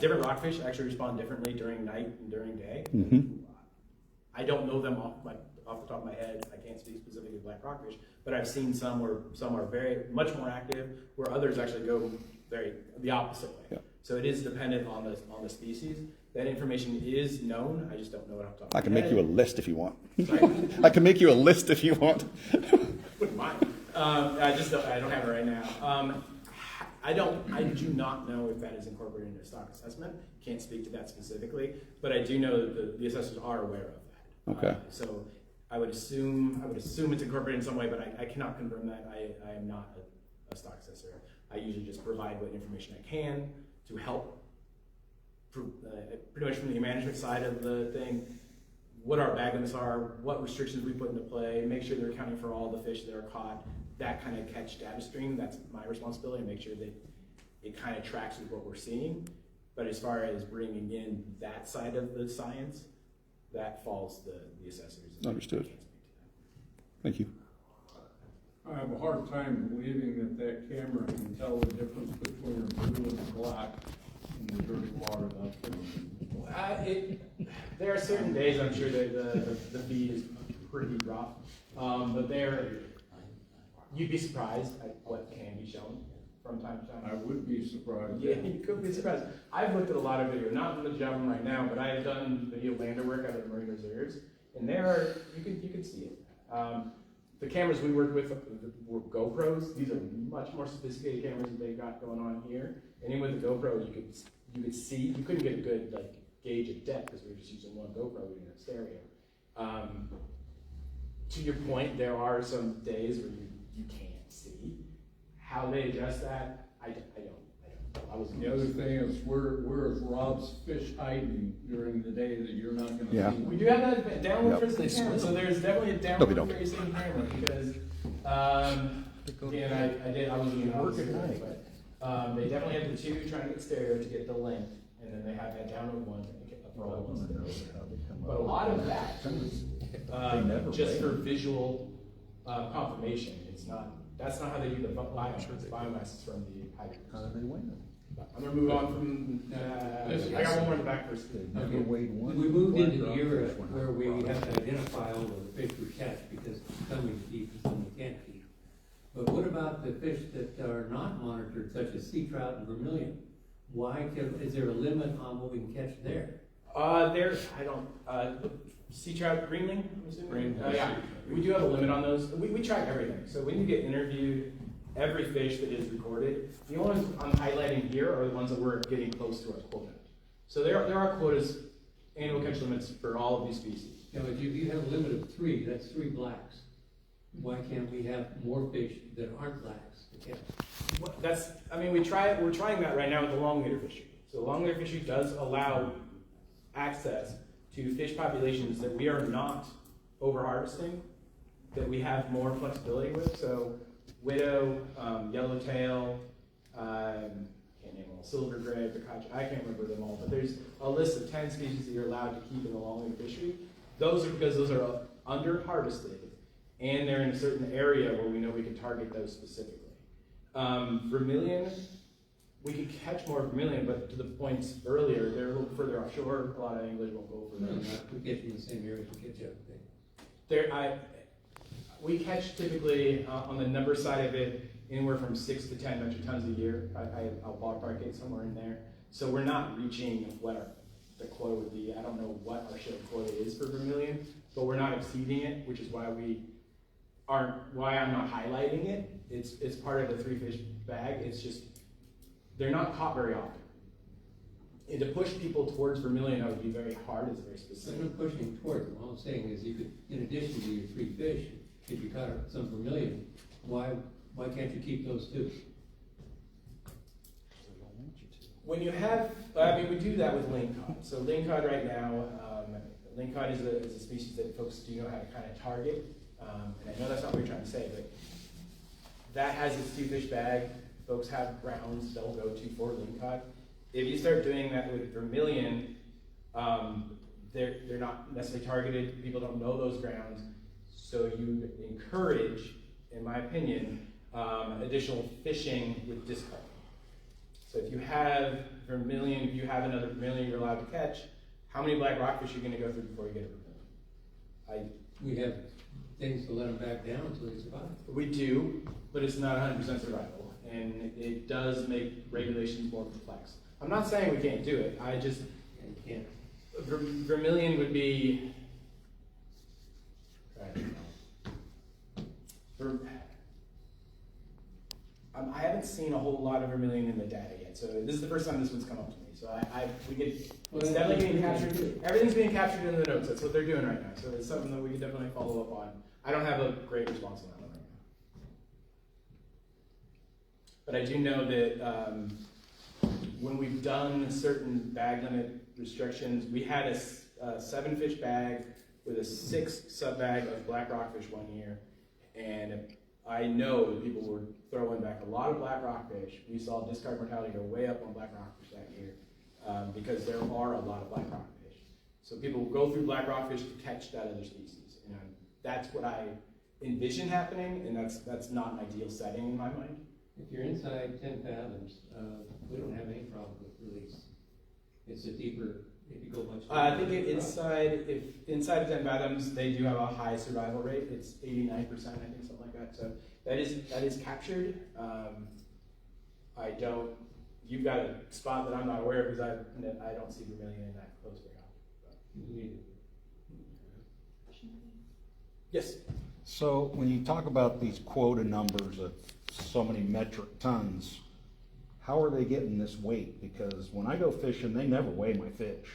different rockfish actually respond differently during night and during day. Mm-hmm. I don't know them off the top of my head. I can't speak specifically to black rockfish, but I've seen some where some are much more active, where others actually go the opposite way. Yeah. So it is dependent on the species. That information is known. I just don't know it off the top of my I head. can make you a list if you want. Sorry? I can make you a list if you want. Wouldn't mind. I don't have it right now. I do not know if that is incorporated into a stock assessment. Can't speak to that specifically, but I do know that the assessors are aware of that. Okay. So I would assume it's incorporated in some way, but I cannot confirm that. I am not a stock assessor. I usually just provide what information I can to help, pretty much from the management side of the thing, what our bag limits are, what restrictions we put into play, make sure they're accounting for all the fish that are caught, that kind of catch data stream. That's my responsibility, make sure that it kind of tracks with what we're seeing. But as far as bringing in that side of the science, that falls the assessors. Understood. Thank you. I have a hard time believing that camera can tell the difference between blue and black in the dirty water. There are certain days I'm sure that the feed is pretty rough, but you'd be surprised at what can be shown from time to time. I would be surprised. Yeah, you could be surprised. I've looked at a lot of video, not from the job I'm right now, but I have done video lander work out of the marine reserves, and you can see it. The cameras we work with were GoPros. These are much more sophisticated cameras that they've got going on here. And even with the GoPro, you could see. You couldn't get a good gauge of depth because we were just using one GoPro in a stereo. To your point, there are some days where you can't see. How they adjust that, I don't. The other thing is, where is Rob's fish hiding during the day that you're not going to Yeah. see? We do have that downward Yep. facing camera, so there's definitely a No, we don't. downward facing camera because, again, I wasn't even working at night, but they definitely have the two trying to get stereo to get the length, and then they have that downward one to get the all ones that are. But a lot of that is just for visual confirmation. That's not how they do the biomass. Biomass is from the hydrants. How do they win I'm gonna move on from. I got one more in the back first. Okay. We moved into the era where we have to identify all the fish we catch because some we keep and some we can't keep. But what about the fish that are not monitored, such as sea trout and vermilion? Is there a limit on what we can catch there? Sea trout, greenling, I'm assuming? Greenling. Yeah, we do have a limit on those. We track everything. So when you get interviewed, every fish that is recorded, the only ones I'm highlighting here are the ones that we're getting close to our quota. So there are quotas, annual catch limits for all of these species. Yeah, but you have a limit of 3, that's 3 blacks. Why can't we have more fish that aren't blacks to catch? We're trying that right now with the longleader fishery. So the longleader fishery does allow access to fish populations that we are not over harvesting, that we have more flexibility with. So widow, yellowtail, can't name them all, silver gray, picacho, I can't remember them all, but there's a list of 10 species that you're allowed to keep in the longleader fishery. Those are because those are under harvested, and they're in a certain area where we know we can target those specifically. Vermilion, we can catch more vermilion, but to the points earlier, they're a little further offshore. A lot of anglers won't go for No, them. we get in the same area to catch everything. We catch typically on the number side of it anywhere from 6 to 10 metric tons a year. I'll ballpark it somewhere in there. So we're not reaching what the quota would be. I don't know what our ship quota is for vermilion, but we're not exceeding it, which is why I'm not highlighting it. It's part of the 3-fish bag. It's just they're not caught very often. And to push people towards vermilion, that would be very hard. It's very I'm specific. not pushing towards them. All I'm saying is you could, in addition to your 3 fish, if you caught some vermilion, Why can't you keep those two? When you have, I mean, we do that with lingcod. So lingcod right now, lingcod is a species that folks do know how to kind of target. And I know that's not what you're trying to say, but that has its 2-fish bag. Folks have grounds they'll go to for lingcod. If you start doing that with vermilion, they're not necessarily targeted. People don't know those grounds. So you encourage, in my opinion, additional fishing with discard. So if you have vermilion, if you have another vermilion you're allowed to catch, how many black rockfish are you going to go through before you get a vermilion? We have things to let them back down until they survive. We do, but it's not 100% survival, and it does make regulations more complex. I'm not saying we can't do it. I just And you can't. Vermilion would be. I haven't seen a whole lot of vermilion in the data yet, so this is the first time this one's come up to me. So it's definitely being captured. Everything's being captured in the notes. That's what they're doing right now. So it's something that we can definitely follow up on. I don't have a great response on that one right now. But I do know that when we've done certain bag limit restrictions, we had a 7-fish bag with a 6 sub-bag of black rockfish one year, and I know that people were throwing back a lot of black rockfish. We saw discard mortality go way up on black rockfish that year because there are a lot of black rockfish. So people go through black rockfish to catch that other species, and that's what I envision happening, and that's not an ideal setting in my mind. If you're inside 10 fathoms, we don't have any problem with release. It's a deeper, if you go much deeper. I think inside of 10 fathoms, they do have a high survival rate. It's 89%, I think, something like that. So that is captured. You've got a spot that I'm not aware of because I don't see vermilion in that close very often. Yes? So when you talk about these quota numbers of so many metric tons, how are they getting this weight? Because when I go fishing, they never weigh my fish.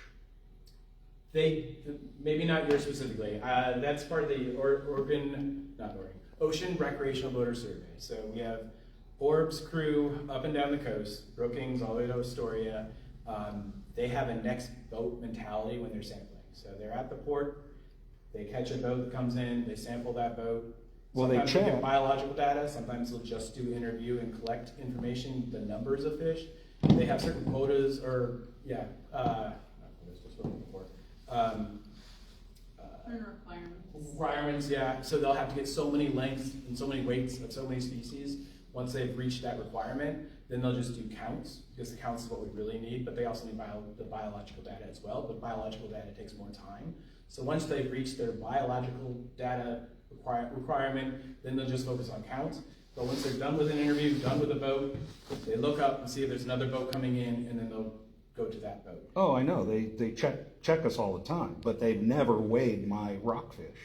Maybe not yours specifically. That's part of the Ocean Recreational Boater Survey. So we have Orb's crew up and down the coast, Brookings all the way to Astoria. They have a next boat mentality when they're sampling. So they're at the port, they catch a boat that comes in, they sample that boat. Well, Sometimes they get check biological data. Sometimes they'll just do interview and collect information, the numbers of fish. They have certain quotas, or not quotas, just looking for. Requirements, yeah. So they'll have to get so many lengths and so many weights of so many species. Once they've reached that requirement, then they'll just do counts, because the counts is what we really need, but they also need the biological data as well. But biological data takes more time. So once they've reached their biological data requirement, then they'll just focus on counts. But once they're done with an interview, done with a boat, they look up and see if there's another boat coming in, and then they'll go to that boat. Oh, I know. They check us all the time, but they've never weighed my rockfish.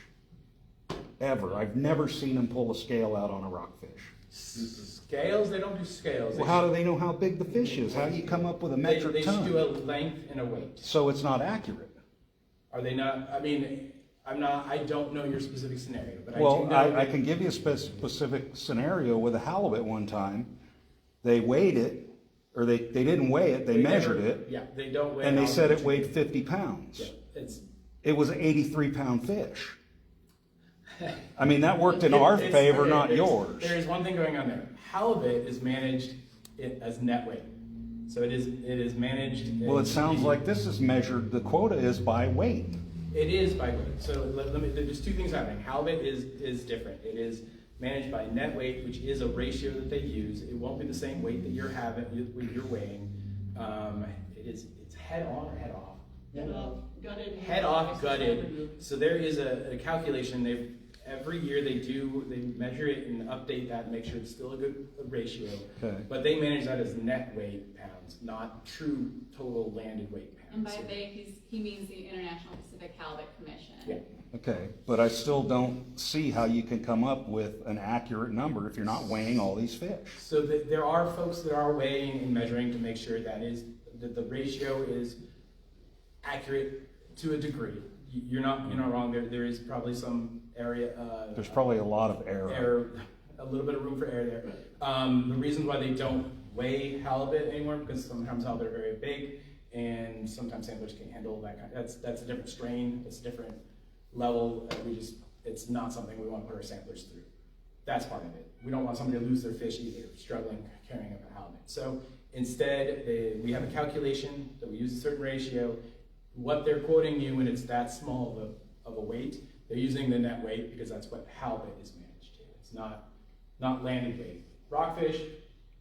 Ever. I've never seen them pull a scale out on a rockfish. Scales? They don't do scales. Well, how do they know how big the fish is? How do you come up with a metric ton? They should do a length and a weight. So it's not accurate. Are they not? I mean, I don't know your specific scenario, but I can give you a specific scenario with a halibut one time. They weighed it, or they didn't weigh it, they measured it. Yeah, they don't weigh it. And they said it weighed 50 pounds. Yeah, it was an 83-pound fish. I mean, that worked in our favor, not yours. There is one thing going on there. Halibut is managed as net weight. So it is managed. Well, it sounds like this is measured, the quota is by weight. It is by weight. So there's two things happening. Halibut is different. It is managed by net weight, which is a ratio that they use. It won't be the same weight that you're having when you're weighing. It's head on or head off? Head off, gutted. Head off, gutted. So there is a calculation. Every year they measure it and update that and make sure it's still a good ratio. Okay. But they manage that as net weight pounds, not true total landed weight pounds. And by they, he means the International Pacific Halibut Commission. Yeah. Okay, but I still don't see how you can come up with an accurate number if you're not weighing all these fish. So there are folks that are weighing and measuring to make sure that the ratio is accurate to a degree. You're not wrong. There is probably some area. There's probably a lot of error. a little bit of room for error there. The reasons why they don't weigh halibut anymore, because sometimes halibut are very big, and sometimes samplers can't handle that kind. That's a different strain. It's a different level. It's not something we want to put our samplers through. That's part of it. We don't want somebody to lose their fish either, struggling carrying up a halibut. So instead, we have a calculation that we use a certain ratio. What they're quoting you when it's that small of a weight, they're using the net weight because that's what halibut is managed to. It's not landed weight. Rockfish,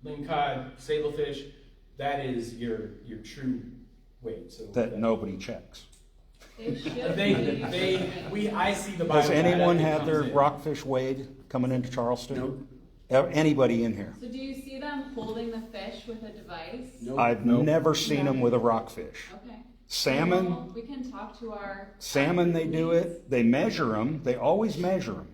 lingcod, sablefish, that is your true weight. So That nobody checks. They should I see the Has bio anyone data that had their comes in. rockfish weighed coming into Charleston? Anybody in here? So do you see them holding the fish with a device? I've never seen them with a rockfish. Okay. Salmon, Well, we can talk to our. salmon, they do it. They measure them. They always measure them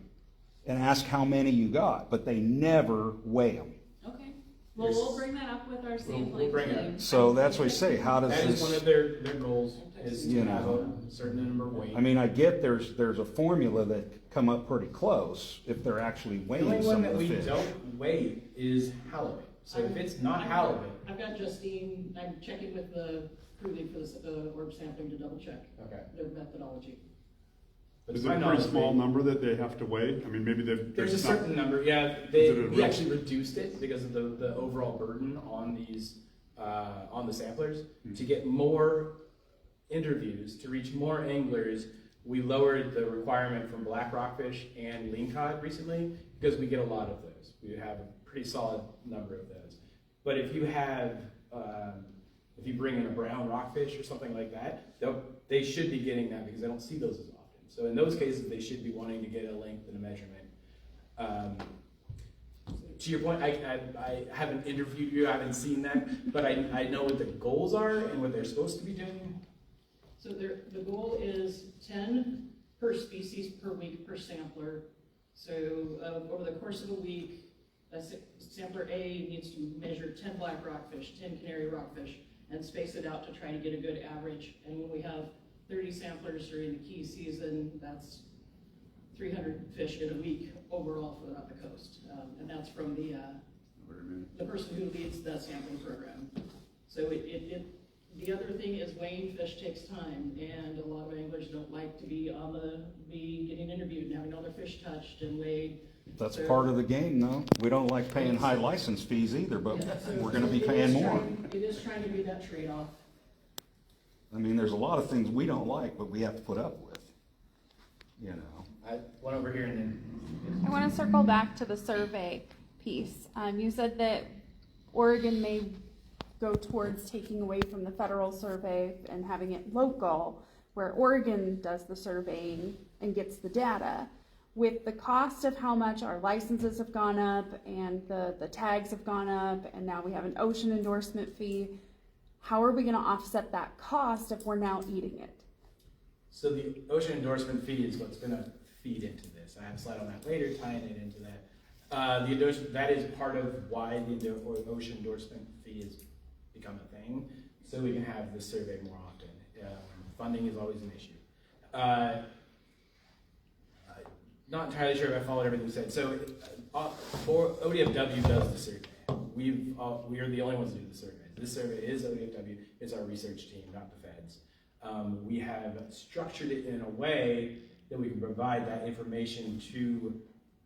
and ask how many you got, but they never weigh them. Okay. Well, we'll bring that up with our sampling bring it team. up. So that's what I say. How does That is one this? of their goals is to You have know. a certain number of weight. I mean, I get there's a formula that come up pretty close if they're actually The only weighing one some that of the we fish. don't weigh is halibut. So if it's not halibut, I've got Justine, I'm checking with the crew lead for the orb sampling to double check okay. their methodology. But Is to it my a pretty knowledge, small number that they have to weigh? I mean, maybe there's a not- certain number. Yeah, Is it a we real- actually reduced it because of the overall burden on these on the samplers to get more interviews to reach more anglers. We lowered the requirement from black rockfish and lingcod recently because we get a lot of those. We have a pretty solid number of those. But if you have if you bring in a brown rockfish or something like that, they should be getting that because they don't see those as often. So in those cases, they should be wanting to get a length and a measurement. To your point, I haven't interviewed you, I haven't seen that, but I know what the goals are and what they're supposed to be doing. So the goal is 10 per species per week per sampler. So over the course of a week, sampler A needs to measure 10 black rockfish, 10 canary rockfish, and space it out to try to get a good average. And when we have 30 samplers during the key season, that's 300 fish in a week overall throughout the coast. And that's from the person who leads the sampling program. So the other thing is weighing fish takes time, and a lot of anglers don't like to be getting interviewed and having all their fish touched and weighed. That's So- part of the game, though. We don't like paying high license fees either, but we're gonna be paying more. It is trying to be that trade-off. I mean, there's a lot of things we don't like, but we have to put up with, you know. One over here and then. I want to circle back to the survey piece. You said that Oregon may go towards taking away from the federal survey and having it local, where Oregon does the surveying and gets the data. With the cost of how much our licenses have gone up and the tags have gone up, and now we have an ocean endorsement fee, how are we going to offset that cost if we're now eating it? So the ocean endorsement fee is what's going to feed into this. I have a slide on that later, tying it into that. That is part of why the ocean endorsement fee has become a thing, so we can have this survey more often. Funding is always an issue. Not entirely sure if I followed everything you said. So ODFW does the survey. We are the only ones who do the survey. This survey is ODFW. It's our research team, not the feds. We have structured it in a way that we can provide that information to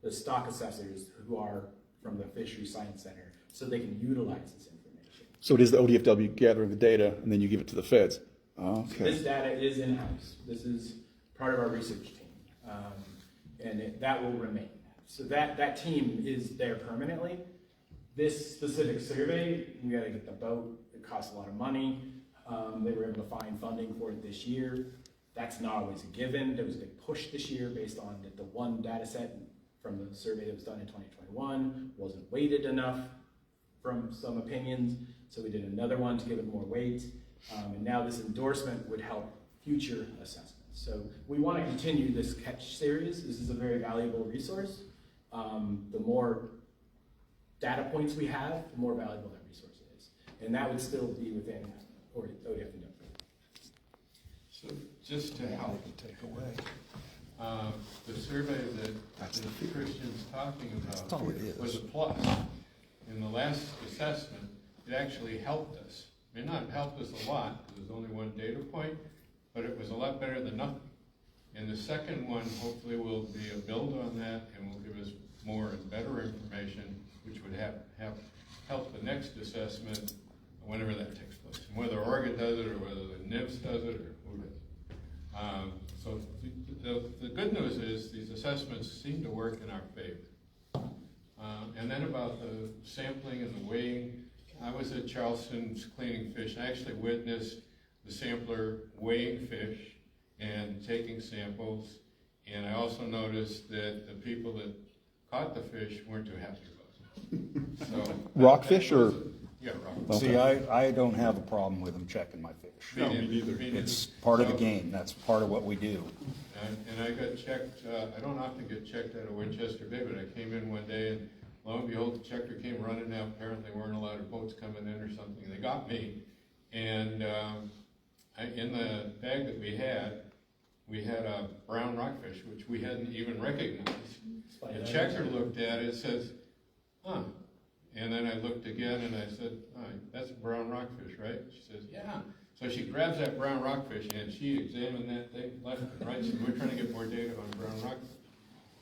the stock assessors who are from the Fisheries Science Center so they can utilize this information. So it is the ODFW gathering the data, and then you give it to the feds. Okay. This data is in-house. This is part of our research team, and that will remain. So that team is there permanently. This specific survey, we got to get the boat. It costs a lot of money. They were able to find funding for it this year. That's not always a given. There was a big push this year based on that the one data set from the survey that was done in 2021 wasn't weighted enough from some opinions. So we did another one to give it more weight. And now this endorsement would help future assessments. So we want to continue this catch series. This is a very valuable resource. The more data points we have, the more valuable that resource is. And that would still be within ODFW. So just to help, the survey that Christian's talking That's all about it is. was a plus. In the last assessment, it actually helped us. It may not have helped us a lot, because there's only one data point, but it was a lot better than nothing. And the second one hopefully will be a build on that and will give us more and better information, which would help the next assessment whenever that takes place. And whether Oregon does it or whether the NIVS does it or who does it. So the good news is these assessments seem to work in our favor. And then about the sampling and the weighing, I was at Charleston's cleaning fish. I actually witnessed the sampler weighing fish and taking samples. And I also noticed that the people that caught the fish weren't too happy about it. So Rockfish or? Yeah, rockfish. See, I don't have a problem with them checking my fish. Me neither. It's part of the game. That's part of what we do. And I got checked, I don't often get checked out of Winchester Bay, but I came in one day and lo and behold, the checker came running out. Apparently there weren't a lot of boats coming in or something. They got me. And in the bag that we had a brown rockfish, which we hadn't even recognized. The checker looked at it and says, huh. And then I looked again and I said, oh, that's a brown rockfish, right? She says, yeah. So she grabs that brown rockfish and she examined that thing left and right. So we're trying to get more data on brown rockfish.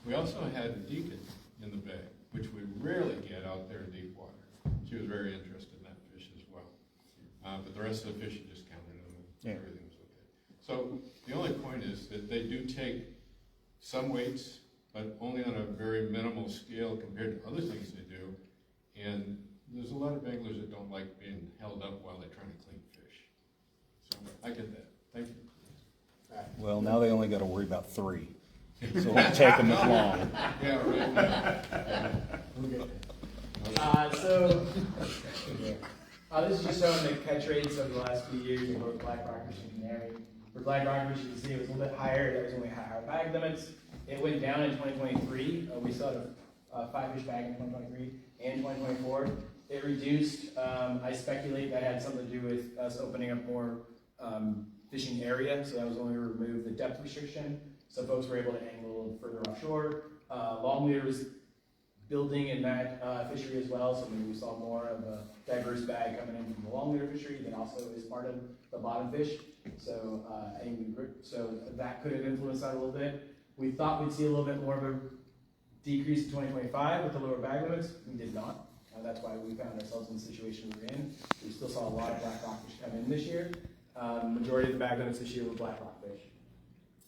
We also had a deacon in the bay, which we rarely get out there in deep water. She was very interested in that fish as well. But the rest of the fish, she just counted them and everything was okay. So the only point is that they do take some weights, but only on a very minimal scale compared to other things they do. And there's a lot of anglers that don't like being held up while they're trying to clean fish. So I get that. Thank you. Well, now they only got to worry about 3. So it won't take them as long. Yeah, right. This is just showing the catch rates over the last few years in both black rockfish and canary. For black rockfish, you can see it was a little bit higher. That was when we had higher bag limits. It went down in 2023. We saw a 5-fish bag in 2023 and 2024. It reduced. I speculate that had something to do with us opening up more fishing area. So that was when we removed the depth restriction. So folks were able to angle a little further offshore. Long leader was building in that fishery as well, so maybe we saw more of a diverse bag coming in from the long leader fishery that also is part of the bottom fish. So, so that could have influenced that a little bit. We thought we'd see a little bit more of a decrease in 2025 with the lower bag limits. We did not. That's why we found ourselves in the situation we were in. We still saw a lot of black rockfish come in this year. Majority of the bag limits this year were black rockfish,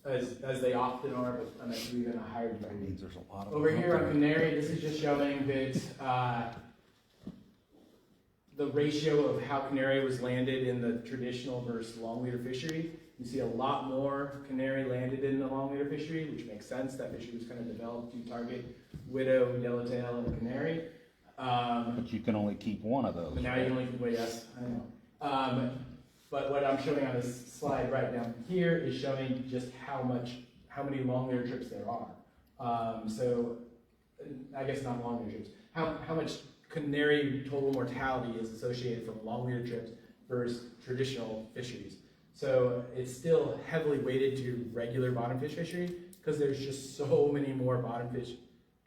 as they often are, but I'm actually even a higher degree. There's a lot of Over here on canary, this is just showing that the ratio of how canary was landed in the traditional versus long leader fishery. You see a lot more canary landed in the long leader fishery, which makes sense. That fishery was kind of developed to target widow, yellowtail, and canary. But you can only keep one of those. But now you can only keep, well, yes, I know. But what I'm showing on this slide right down here is showing just how many long leader trips there are. So, I guess not long leader trips. How much canary total mortality is associated from long leader trips versus traditional fisheries. So it's still heavily weighted to regular bottom fish fishery because there's just so many more bottom fish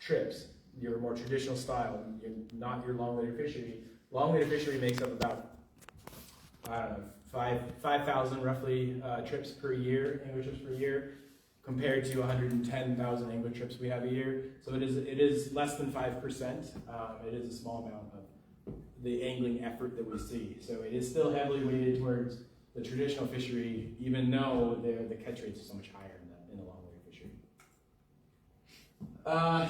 trips. Your more traditional style, not your long leader fishery. Long leader fishery makes up about, I don't know, 5,000 roughly trips per year, angler trips per year, compared to 110,000 angler trips we have a year. So it is less than 5%. It is a small amount of the angling effort that we see. So it is still heavily weighted towards the traditional fishery, even though the catch rates are so much higher in the long leader fishery.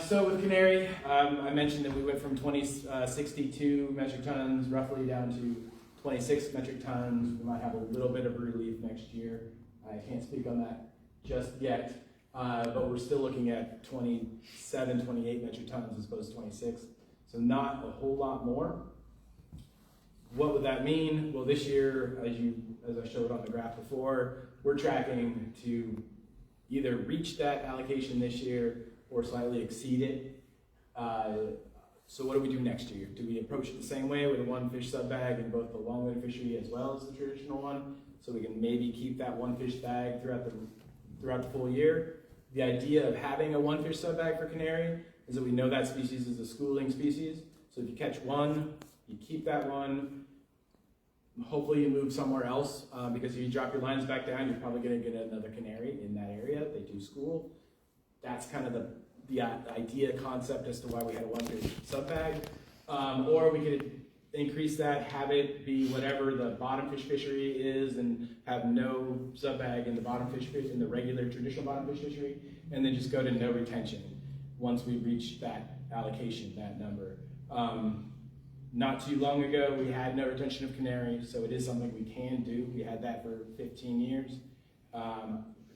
So with canary, I mentioned that we went from 62 metric tons roughly down to 26 metric tons. We might have a little bit of relief next year. I can't speak on that just yet, but we're still looking at 27, 28 metric tons as opposed to 26. So not a whole lot more. What would that mean? Well, this year, as I showed on the graph before, we're tracking to either reach that allocation this year or slightly exceed it. So what do we do next year? Do we approach it the same way with a one fish sub bag in both the long leader fishery as well as the traditional one? So we can maybe keep that one fish bag throughout the full year? The idea of having a one fish sub bag for canary is that we know that species is a schooling species. So if you catch one, you keep that one. Hopefully you move somewhere else because if you drop your lines back down, you're probably going to get another canary in that area. They do school. That's kind of the idea concept as to why we had a one fish sub bag. Or we could increase that, have it be whatever the bottom fish fishery is, and have no sub bag in the bottom fish in the regular traditional bottom fish fishery, and then just go to no retention once we reach that allocation, that number. Not too long ago, we had no retention of canary, so it is something we can do. We had that for 15 years.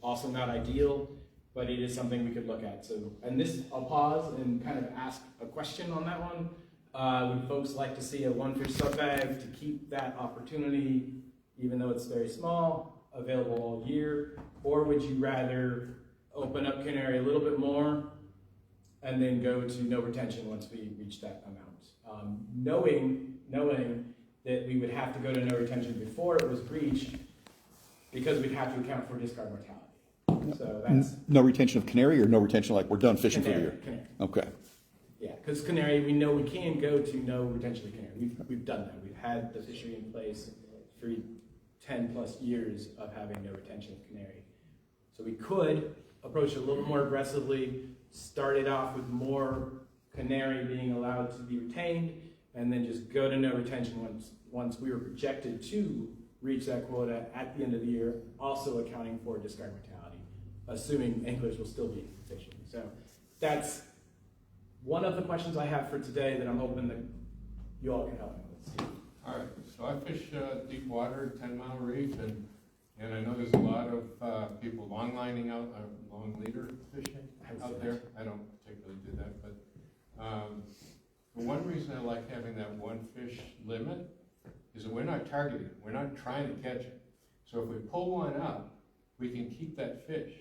Also not ideal, but it is something we could look at. So, and this, I'll pause and kind of ask a question on that one. Would folks like to see a one fish sub bag to keep that opportunity, even though it's very small, available all year? Or would you rather open up canary a little bit more and then go to no retention once we reach that amount? Knowing that we would have to go to no retention before it was reached because we'd have to account for discard mortality. So that's No retention of canary, or no retention like we're done fishing for the year? Canary. Okay. Yeah, because canary, we know we can go to no retention of canary. We've done that. We've had the fishery in place for 10 plus years of having no retention of canary. So we could approach it a little more aggressively, start it off with more canary being allowed to be retained, and then just go to no retention once we were projected to reach that quota at the end of the year, also accounting for discard mortality, assuming anglers will still be fishing. So that's one of the questions I have for today that I'm hoping that you all can help me with. All right, so I fish deep water, 10-mile reef, and I know there's a lot of people long lining out, long leader fishing out there. I don't particularly do that, but the one reason I like having that one fish limit is that we're not targeting, we're not trying to catch it. So if we pull one up, we can keep that fish.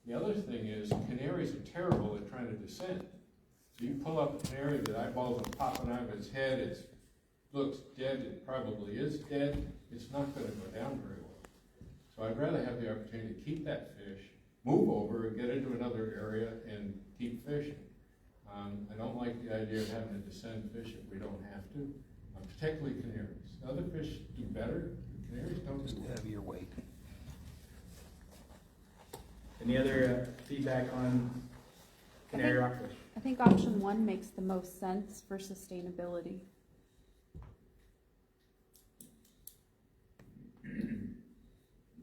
The other thing is, canaries are terrible at trying to descend. So you pull up a canary that eyeballs are popping out of its head, it looks dead, it probably is dead, it's not going to go down very well. So I'd rather have the opportunity to keep that fish, move over, get into another area, and keep fishing. I don't like the idea of having to descend fish if we don't have to, particularly canaries. Other fish do better, canaries don't do well. Heavier weight. Any other feedback on canary rockfish? I think option one makes the most sense for sustainability.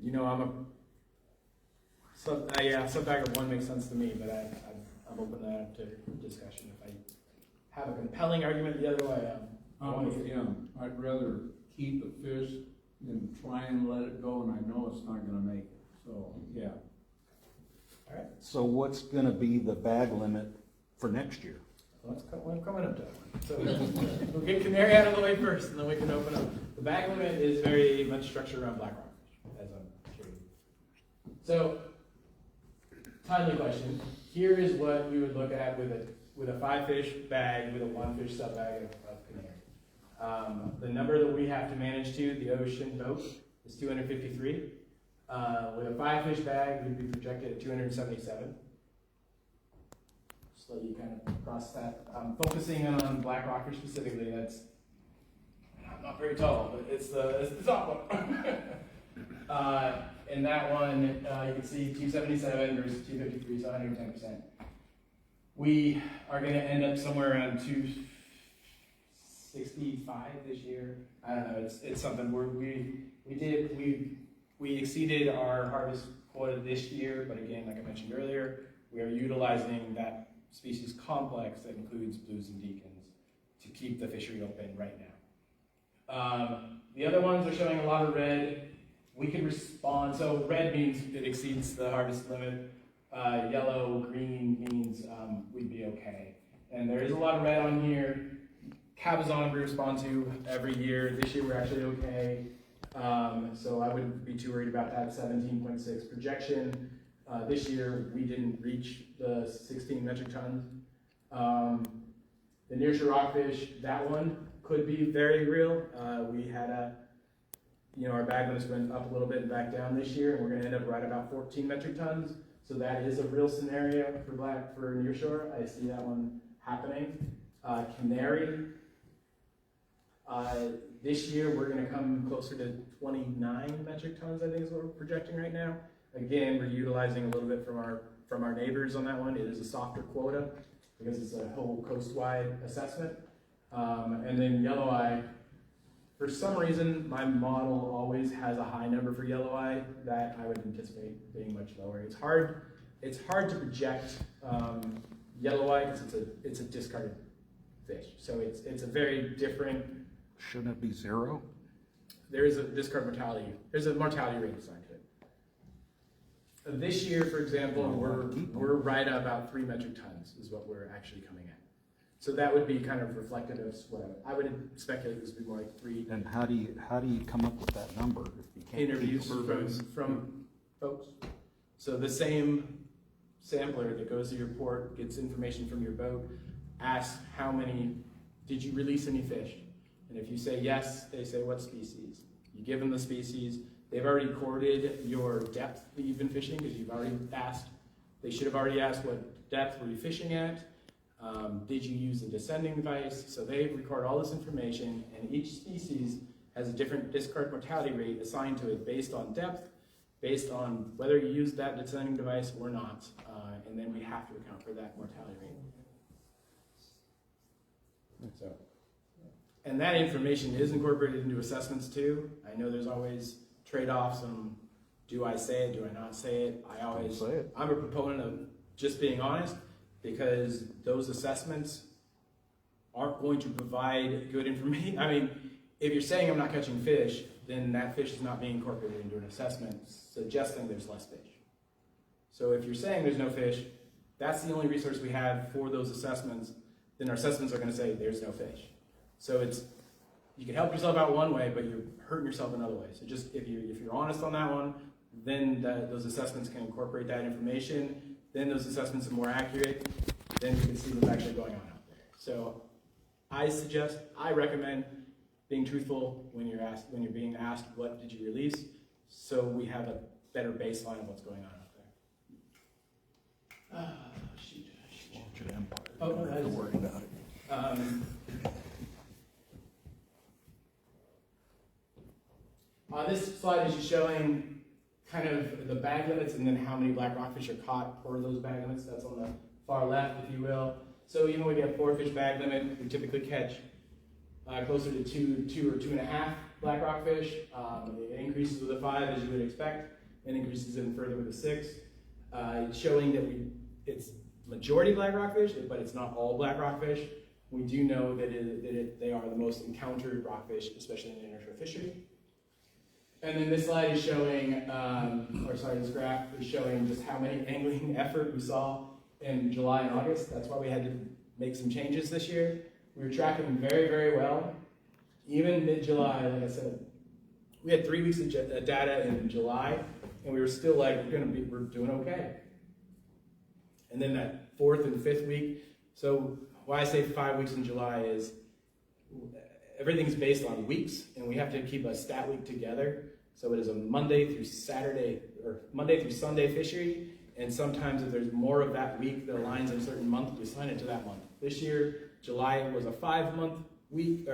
You know, sub bag of one makes sense to me, but I'm open to that up to discussion. If I have a compelling argument the other way, I'm with him. I'd rather keep a fish than try and let it go, and I know it's not gonna make it, so, yeah. all right, So what's gonna be the bag limit for next year? we're coming up to that one. So we'll get canary out of the way first, and then we can open up. The bag limit is very much structured around black rockfish, as I'm sure. So, timely question. Here is what we would look at with a 5-fish bag with a 1-fish sub bag of canary. The number that we have to manage to, the ocean boat, is 253. With a 5-fish bag, we'd be projected at 277. Just let you kind of cross that. Focusing on black rockfish specifically, that's not very tall, but it's the top one. In that one, you can see 277 versus 253, so 110%. We are going to end up somewhere around 265 this year. I don't know. It's something we exceeded our harvest quota this year, but again, like I mentioned earlier, we are utilizing that species complex that includes blues and deacons to keep the fishery open right now. The other ones are showing a lot of red. We can respond, so red means it exceeds the harvest limit. Yellow, green means we'd be okay. And there is a lot of red on here. Cabezon we respond to every year. This year we're actually okay. So I wouldn't be too worried about that 17.6 projection. This year we didn't reach the 16 metric tons. The nearshore rockfish, that one could be very real. We had our bag limits went up a little bit and back down this year, and we're going to end up right about 14 metric tons. So that is a real scenario for nearshore. I see that one happening. Canary, this year we're going to come closer to 29 metric tons, I think is what we're projecting right now. Again, we're utilizing a little bit from our neighbors on that one. It is a softer quota because it's a whole coast-wide assessment. And then yellow eye, for some reason, my model always has a high number for yellow eye that I would anticipate being much lower. It's hard to project yellow eye because it's a discarded fish. So it's a very different. Shouldn't it be 0? There is a discard mortality. There's a mortality rate assigned to it. This year, for example, we're right at about 3 metric tons is what we're actually coming at. So that would be kind of reflective of what I would speculate this would be more like 3. And how do you come up with that number if you can't Interviews keep from folks. So the same sampler that goes to your port, gets information from your boat, asks how many, did you release any fish? And if you say yes, they say what species. You give them the species. They've already recorded your depth that you've been fishing because you've already asked. They should have already asked what depth were you fishing at. Did you use a descending device? So they record all this information, and each species has a different discard mortality rate assigned to it based on depth, based on whether you used that descending device or not, and then we have to account for that mortality rate. So, and that information is incorporated into assessments too. I know there's always trade-offs on do I say it, do I not say it. I'm a proponent of just being honest, because those assessments aren't going to provide good information. I mean, if you're saying I'm not catching fish, then that fish is not being incorporated into an assessment suggesting there's less fish. So if you're saying there's no fish, that's the only resource we have for those assessments, then our assessments are going to say there's no fish. So you can help yourself out one way, but you're hurting yourself another way. So just if you're honest on that one, then those assessments can incorporate that information. Then those assessments are more accurate. Then you can see what's actually going on out there. So I recommend being truthful when you're being asked what did you release, so we have a better baseline of what's going on out there. Shoot. Oh, no, that is worry about it. This slide is just showing kind of the bag limits and then how many black rockfish are caught per those bag limits. That's on the far left, if you will. So even when we have 4 fish bag limit, we typically catch closer to 2 or 2.5 black rockfish. It increases with a 5 as you would expect, and increases even further with a 6. It's showing that it's majority black rockfish, but it's not all black rockfish. We do know that they are the most encountered rockfish, especially in the inshore fishery. And then this slide is showing, this graph is showing just how many angling effort we saw in July and August. That's why we had to make some changes this year. We were tracking very, very well. Even mid-July, like I said, we had 3 weeks of data in July, and we were still like, we're doing okay. And then that 4th and 5th week, so why I say 5 weeks in July is everything's based on weeks, and we have to keep a stat week together. So it is a Monday through Saturday, or Monday through Sunday fishery, and sometimes if there's more of that week that aligns in a certain month, we assign it to that month. This year, July was a 5-week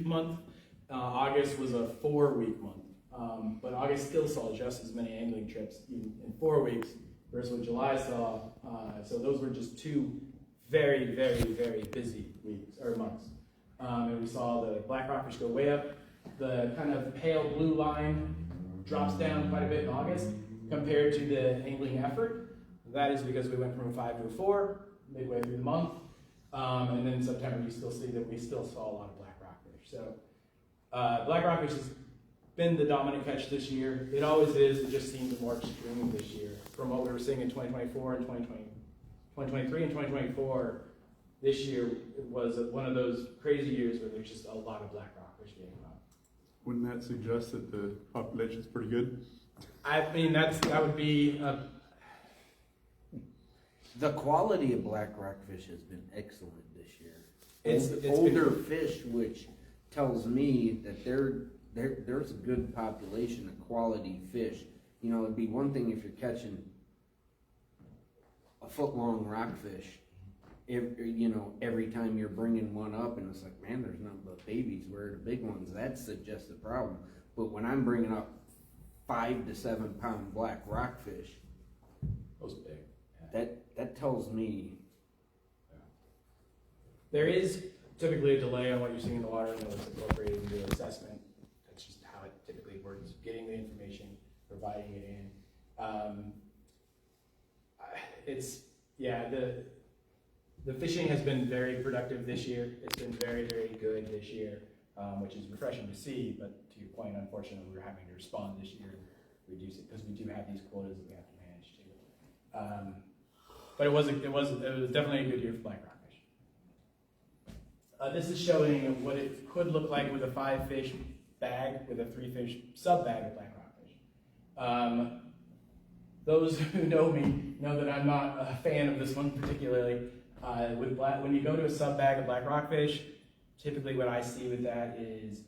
month. August was a 4-week month. But August still saw just as many angling trips in 4 weeks, versus what July saw. So those were just 2 very, very, very busy weeks, or months. And we saw the black rockfish go way up. The kind of pale blue line drops down quite a bit in August compared to the angling effort. That is because we went from a 5 to a 4 midway through the month. And then in September, you still see that we still saw a lot of black rockfish. So black rockfish has been the dominant catch this year. It always is. It just seems more extreme this year from what we were seeing in 2024 and 2023 and 2024. This year was one of those crazy years where there's just a lot of black rockfish being caught. Wouldn't that suggest that the population's pretty good? I mean, that would be the quality of black rockfish has been excellent this year. It's older fish, which tells me that there's a good population of quality fish. You know, it'd be one thing if you're catching foot-long rockfish, every time you're bringing one up, and it's like, man, there's nothing but babies, where are the big ones? That suggests a problem. But when I'm bringing up 5 to 7 pound black rockfish, Those big. that tells me. There is typically a delay on what you're seeing in the water and it's incorporated into the assessment. That's just how it typically works, getting the information, providing it in. The fishing has been very productive this year. It's been very, very good this year, which is refreshing to see, but to your point, unfortunately, we're having to respond this year and reduce it because we do have these quotas that we have to manage too. But it was definitely a good year for black rockfish. This is showing what it could look like with a 5-fish bag with a 3-fish sub bag of black rockfish. Those who know me know that I'm not a fan of this one particularly. When you go to a sub bag of black rockfish, typically what I see with that is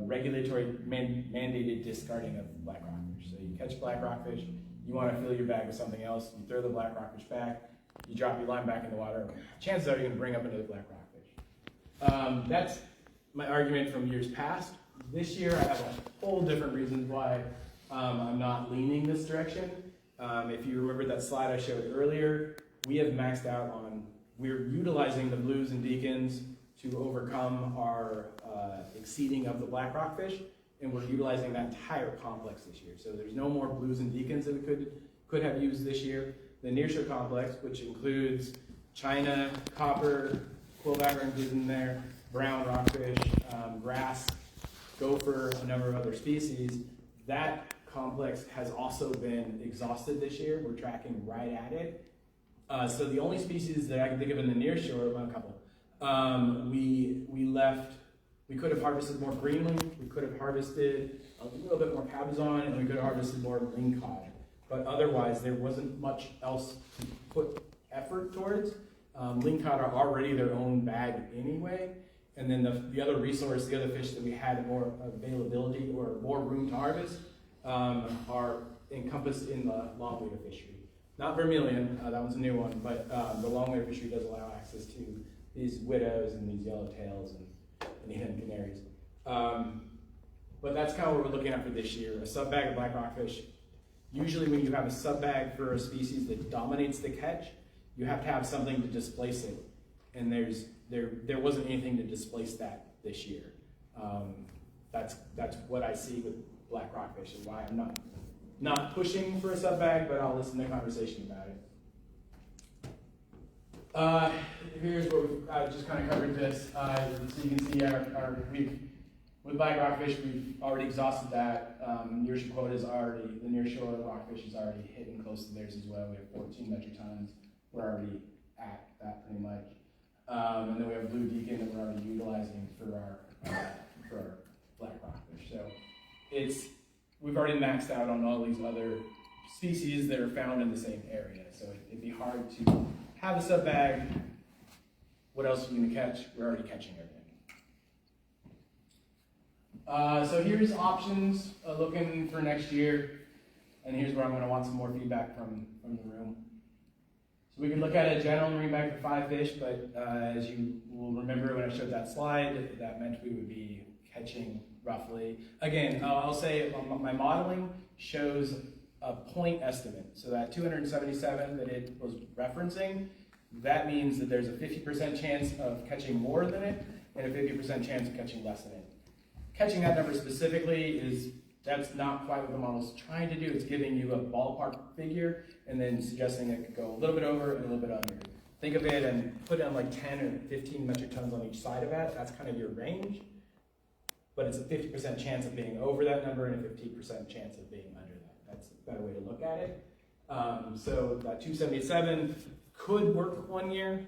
regulatory mandated discarding of black rockfish. So you catch black rockfish, you want to fill your bag with something else, you throw the black rockfish back, you drop your line back in the water, chances are you're going to bring up another black rockfish. That's my argument from years past. This year I have a whole different reasons why I'm not leaning this direction. If you remember that slide I showed earlier, we have maxed out on, we're utilizing the blues and deacons to overcome our exceeding of the black rockfish, and we're utilizing that entire complex this year. So there's no more blues and deacons that we could have used this year. The nearshore complex, which includes China, copper, quillback is in there, brown rockfish, grass, gopher, a number of other species, that complex has also been exhausted this year. We're tracking right at it. So the only species that I can think of in the nearshore, well, a couple, we could have harvested more greenling, we could have harvested a little bit more cabezon, and we could have harvested more lingcod. But otherwise, there wasn't much else to put effort towards. Lingcod are already their own bag anyway. And then the other resource, the other fish that we had more availability or more room to harvest are encompassed in the longwater fishery. Not vermilion, that one's a new one, but the longwater fishery does allow access to these widows and these yellowtails and the hen canaries. But that's kind of what we're looking at for this year. A sub bag of black rockfish. Usually when you have a sub bag for a species that dominates the catch, you have to have something to displace it. And there wasn't anything to displace that this year. That's what I see with black rockfish and why I'm not pushing for a sub bag, but I'll listen to conversation about it. Here's what I just kind of covered this. So you can see with black rockfish, we've already exhausted that. Nearshore quota is already, the nearshore rockfish is already hitting close to theirs as well. We have 14 metric tons. We're already at that pretty much. And then we have blue deacon that we're already utilizing for our black rockfish. So we've already maxed out on all these other species that are found in the same area. So it'd be hard to have a sub bag. What else are you going to catch? We're already catching everything. So here's options looking for next year. And here's where I'm going to want some more feedback from the room. So we can look at a general marine bag for 5 fish, but as you will remember when I showed that slide, that meant we would be catching roughly. Again, I'll say my modeling shows a point estimate. So that 277 that it was referencing, that means that there's a 50% chance of catching more than it and a 50% chance of catching less than it. Catching that number specifically that's not quite what the model's trying to do. It's giving you a ballpark figure and then suggesting it could go a little bit over and a little bit under. Think of it and put down like 10 or 15 metric tons on each side of that. That's kind of your range. But it's a 50% chance of being over that number and a 50% chance of being under that. That's a better way to look at it. So that 277 could work 1 year.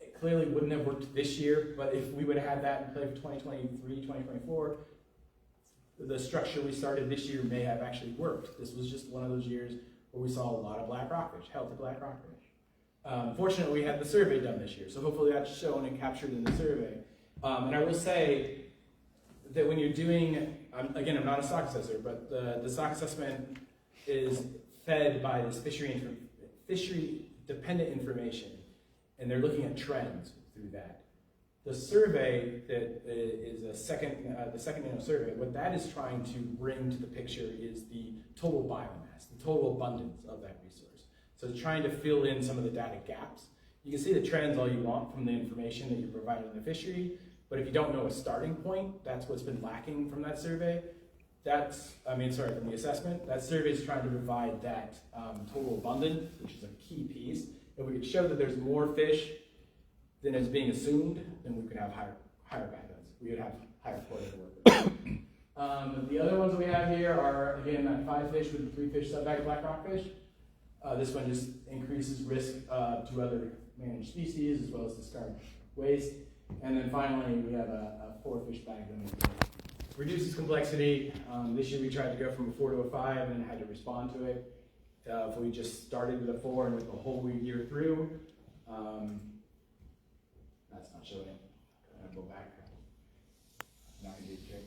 It clearly wouldn't have worked this year, but if we would have had that in play for 2023, 2024, the structure we started this year may have actually worked. This was just one of those years where we saw a lot of black rockfish, healthy black rockfish. Fortunately, we had the survey done this year, so hopefully that's shown and captured in the survey. And I will say that when you're doing, again, I'm not a stock assessor, but the stock assessment is fed by this fishery dependent information, and they're looking at trends through that. The survey that is the second annual survey, what that is trying to bring to the picture is the total biomass, the total abundance of that resource. So it's trying to fill in some of the data gaps. You can see the trends all you want from the information that you provided in the fishery, but if you don't know a starting point, that's what's been lacking from that survey. From the assessment. That survey is trying to provide that total abundance, which is a key piece. If we could show that there's more fish than is being assumed, then we could have higher backgrounds. We would have higher quota to work with. The other ones that we have here are, again, that 5 fish with 3 fish subbag black rockfish. This one just increases risk to other managed species as well as discard waste. And then finally, we have a 4 fish bag limit. Reduces complexity. This year we tried to go from a 4 to a 5 and then had to respond to it. If we just started with a 4 and went the whole year through, that's not showing it. I'm gonna go back. Now I do the trick.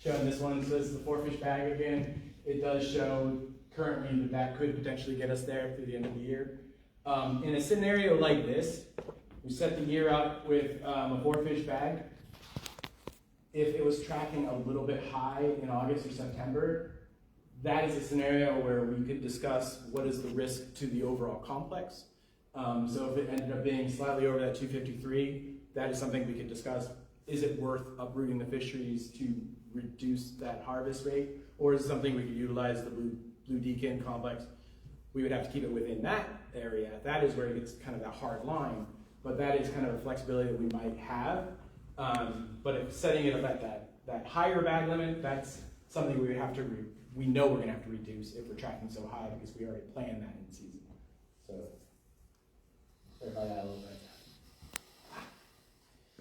Showing this one, so this is the 4 fish bag again. It does show currently that could potentially get us there through the end of the year. In a scenario like this, we set the year up with a 4 fish bag. If it was tracking a little bit high in August or September, that is a scenario where we could discuss what is the risk to the overall complex. So if it ended up being slightly over that 253, that is something we could discuss. Is it worth uprooting the fisheries to reduce that harvest rate? Or is it something we could utilize the blue deacon complex? We would have to keep it within that area. That is where it gets kind of that hard line. But that is kind of a flexibility that we might have. But if setting it up at that higher bag limit, that's something we would have to, we know we're gonna have to reduce if we're tracking so high because we already planned that in season. So, clarify that a little bit.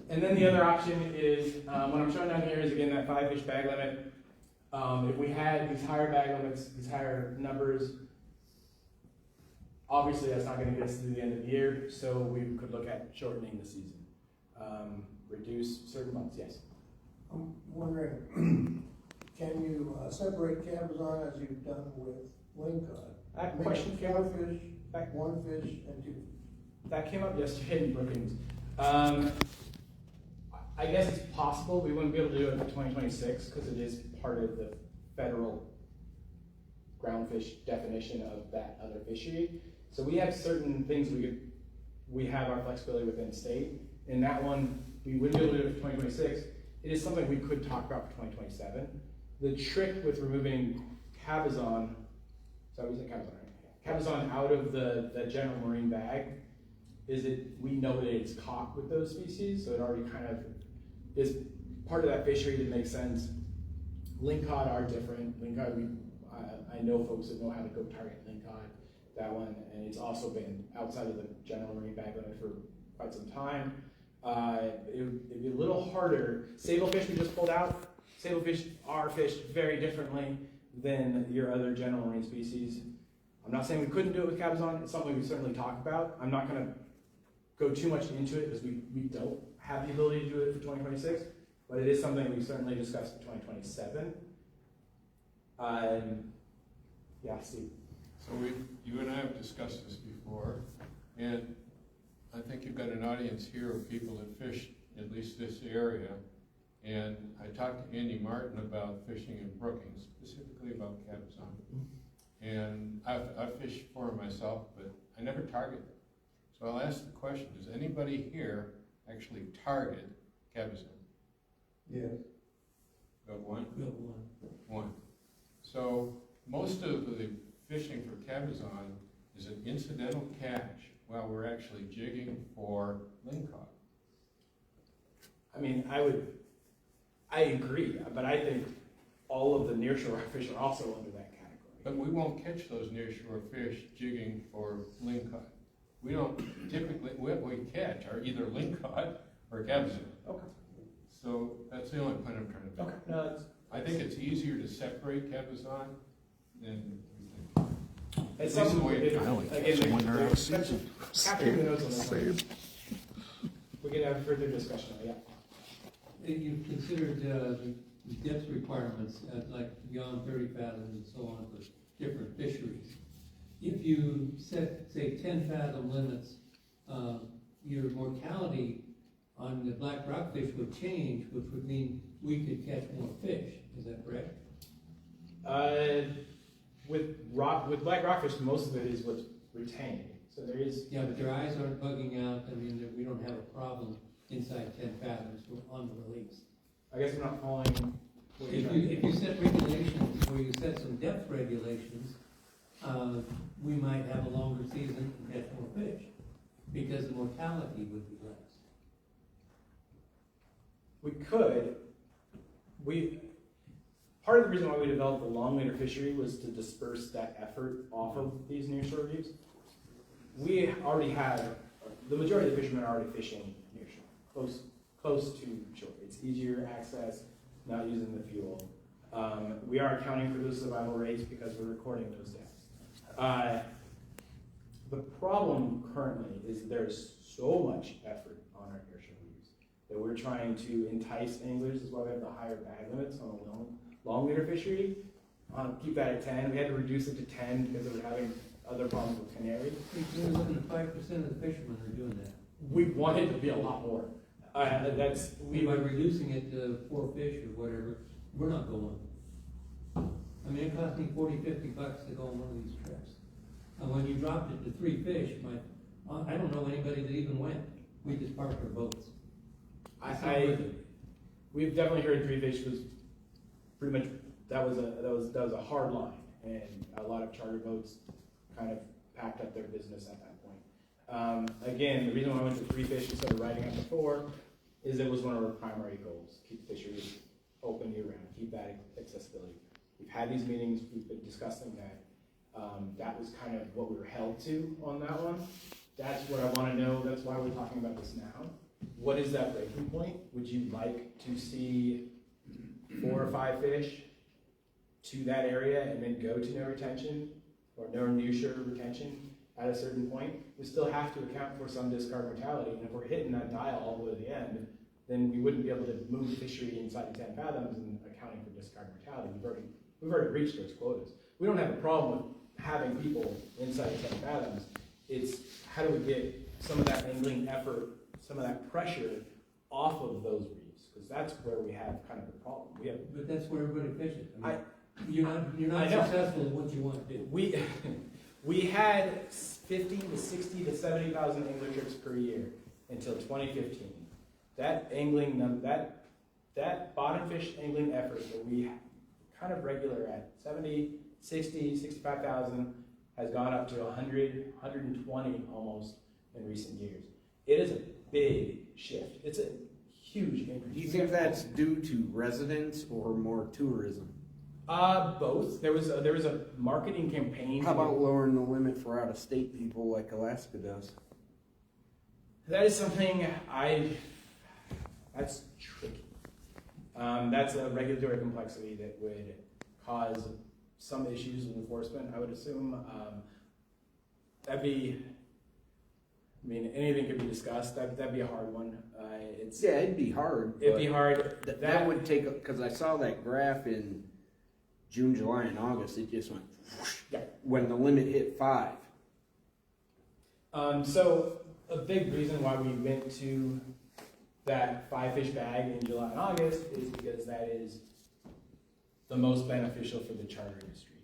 And then the other option is, what I'm showing down here is again that 5 fish bag limit. If we had these higher bag limits, these higher numbers, obviously that's not going to get us through the end of the year, so we could look at shortening the season. Reduce certain months, yes. I'm wondering, can you separate cabezon as you've done with lingcod? That question came up. 4 fish, 1 fish, and 2. That came up yesterday in Brookings. I guess it's possible. We wouldn't be able to do it in 2026 because it is part of the federal groundfish definition of that other fishery. So we have certain things we have our flexibility within state. In that one, we wouldn't be able to do it for 2026. It is something we could talk about for 2027. The trick with removing cabezon, sorry, we said cabezon, right? Cabezon out of the general marine bag is we know that it's caught with those species, so it already kind of is part of that fishery that makes sense. Lingcod are different. Lingcod, I know folks that know how to go target lingcod, that one, and it's also been outside of the general marine bag limit for quite some time. It'd be a little harder. Sablefish we just pulled out. Sablefish are fished very differently than your other general marine species. I'm not saying we couldn't do it with cabezon. It's something we certainly talk about. I'm not going to go too much into it because we don't have the ability to do it for 2026, but it is something we certainly discussed for 2027. Yeah, Steve. So you and I have discussed this before, and I think you've got an audience here of people that fish at least this area. And I talked to Andy Martin about fishing in Brookings, specifically about cabezon. And I've fished for him myself, but I never target them. So I'll ask the question, does anybody here actually target cabezon? Yes. Got one? Got one. One. So most of the fishing for cabezon is an incidental catch while we're actually jigging for lingcod. I mean, I agree, but I think all of the nearshore fish are also under that category. But we won't catch those nearshore fish jigging for lingcod. We don't typically, what we catch are either lingcod or cabezon. Okay. So that's the only point I'm trying to make. Okay. No, that's, I think it's easier to separate cabezon than it's At least something the way it I only catch again, them when they're out of season. capture the notes on this one. We can have further discussion on it, yeah. You've considered the depth requirements at like beyond 30 fathoms and so on for different fisheries. if you set, say, 10 fathom limits, your mortality on the black rockfish would change, which would mean we could catch more fish. Is that correct? With black rockfish, most of it is what's retained. So there is. Yeah, but their eyes aren't bugging out. I mean, we don't have a problem inside 10 fathoms on the release. I guess I'm not following. If you set regulations, where you set some depth regulations, we might have a longer season and catch more fish, because the mortality would be less. We could. Part of the reason why we developed the long leader fishery was to disperse that effort off of these nearshore reefs. We already have, the majority of the fishermen are already fishing nearshore, close to shore. It's easier access, not using the fuel. We are accounting for those survival rates because we're recording those depths. The problem currently is there's so much effort on our nearshore reefs that we're trying to entice anglers. Is why we have the higher bag limits on the long leader fishery. Keep that at 10. We had to reduce it to 10 because we're having other problems with canary. We're looking at 5% of the fishermen are doing that. We want it to be a lot more. By reducing it to 4 fish or whatever, we're not going. I mean, it cost me $40, $50 to go on one of these trips. And when you dropped it to 3 fish, I don't know anybody that even went. We just parked our boats. We've definitely heard 3 fish was pretty much that was a hard line, and a lot of charter boats kind of packed up their business at that point. Again, the reason why I went to 3 fish instead of riding up to 4 is it was one of our primary goals: keep fisheries open year round, keep that accessibility. We've had these meetings, we've been discussing that. That was kind of what we were held to on that one. That's what I want to know. That's why we're talking about this now. What is that breaking point? Would you like to see 4 or 5 fish to that area and then go to no retention or no nearshore retention at a certain point? We still have to account for some discard mortality, and if we're hitting that dial all the way to the end, then we wouldn't be able to move fishery inside 10 fathoms and accounting for discard mortality. We've already reached those quotas. We don't have a problem with having people inside 10 fathoms. It's how do we get some of that angling effort, some of that pressure off of those reefs, because that's where we have kind of a problem. But that's where everybody fishes. You're not successful in what you want to do. We had 50 to 60 to 70,000 angler trips per year until 2015. That angling, that bottom fish angling effort that we kind of regular at 70, 60, 65,000 has gone up to 100, 120 almost in recent years. It is a big shift. It's a huge increase. Do you think that's due to residents or more tourism? Both. There was a marketing campaign. How about lowering the limit for out-of-state people like Alaska does? That is something that's tricky. That's a regulatory complexity that would cause some issues with enforcement, I would assume. Anything could be discussed. That'd be a hard one. It'd be hard. It'd be hard. That would take, because I saw that graph in June, July, and August. It just went whoosh, when the limit hit 5. So a big reason why we went to that 5 fish bag in July and August is because that is the most beneficial for the charter industry.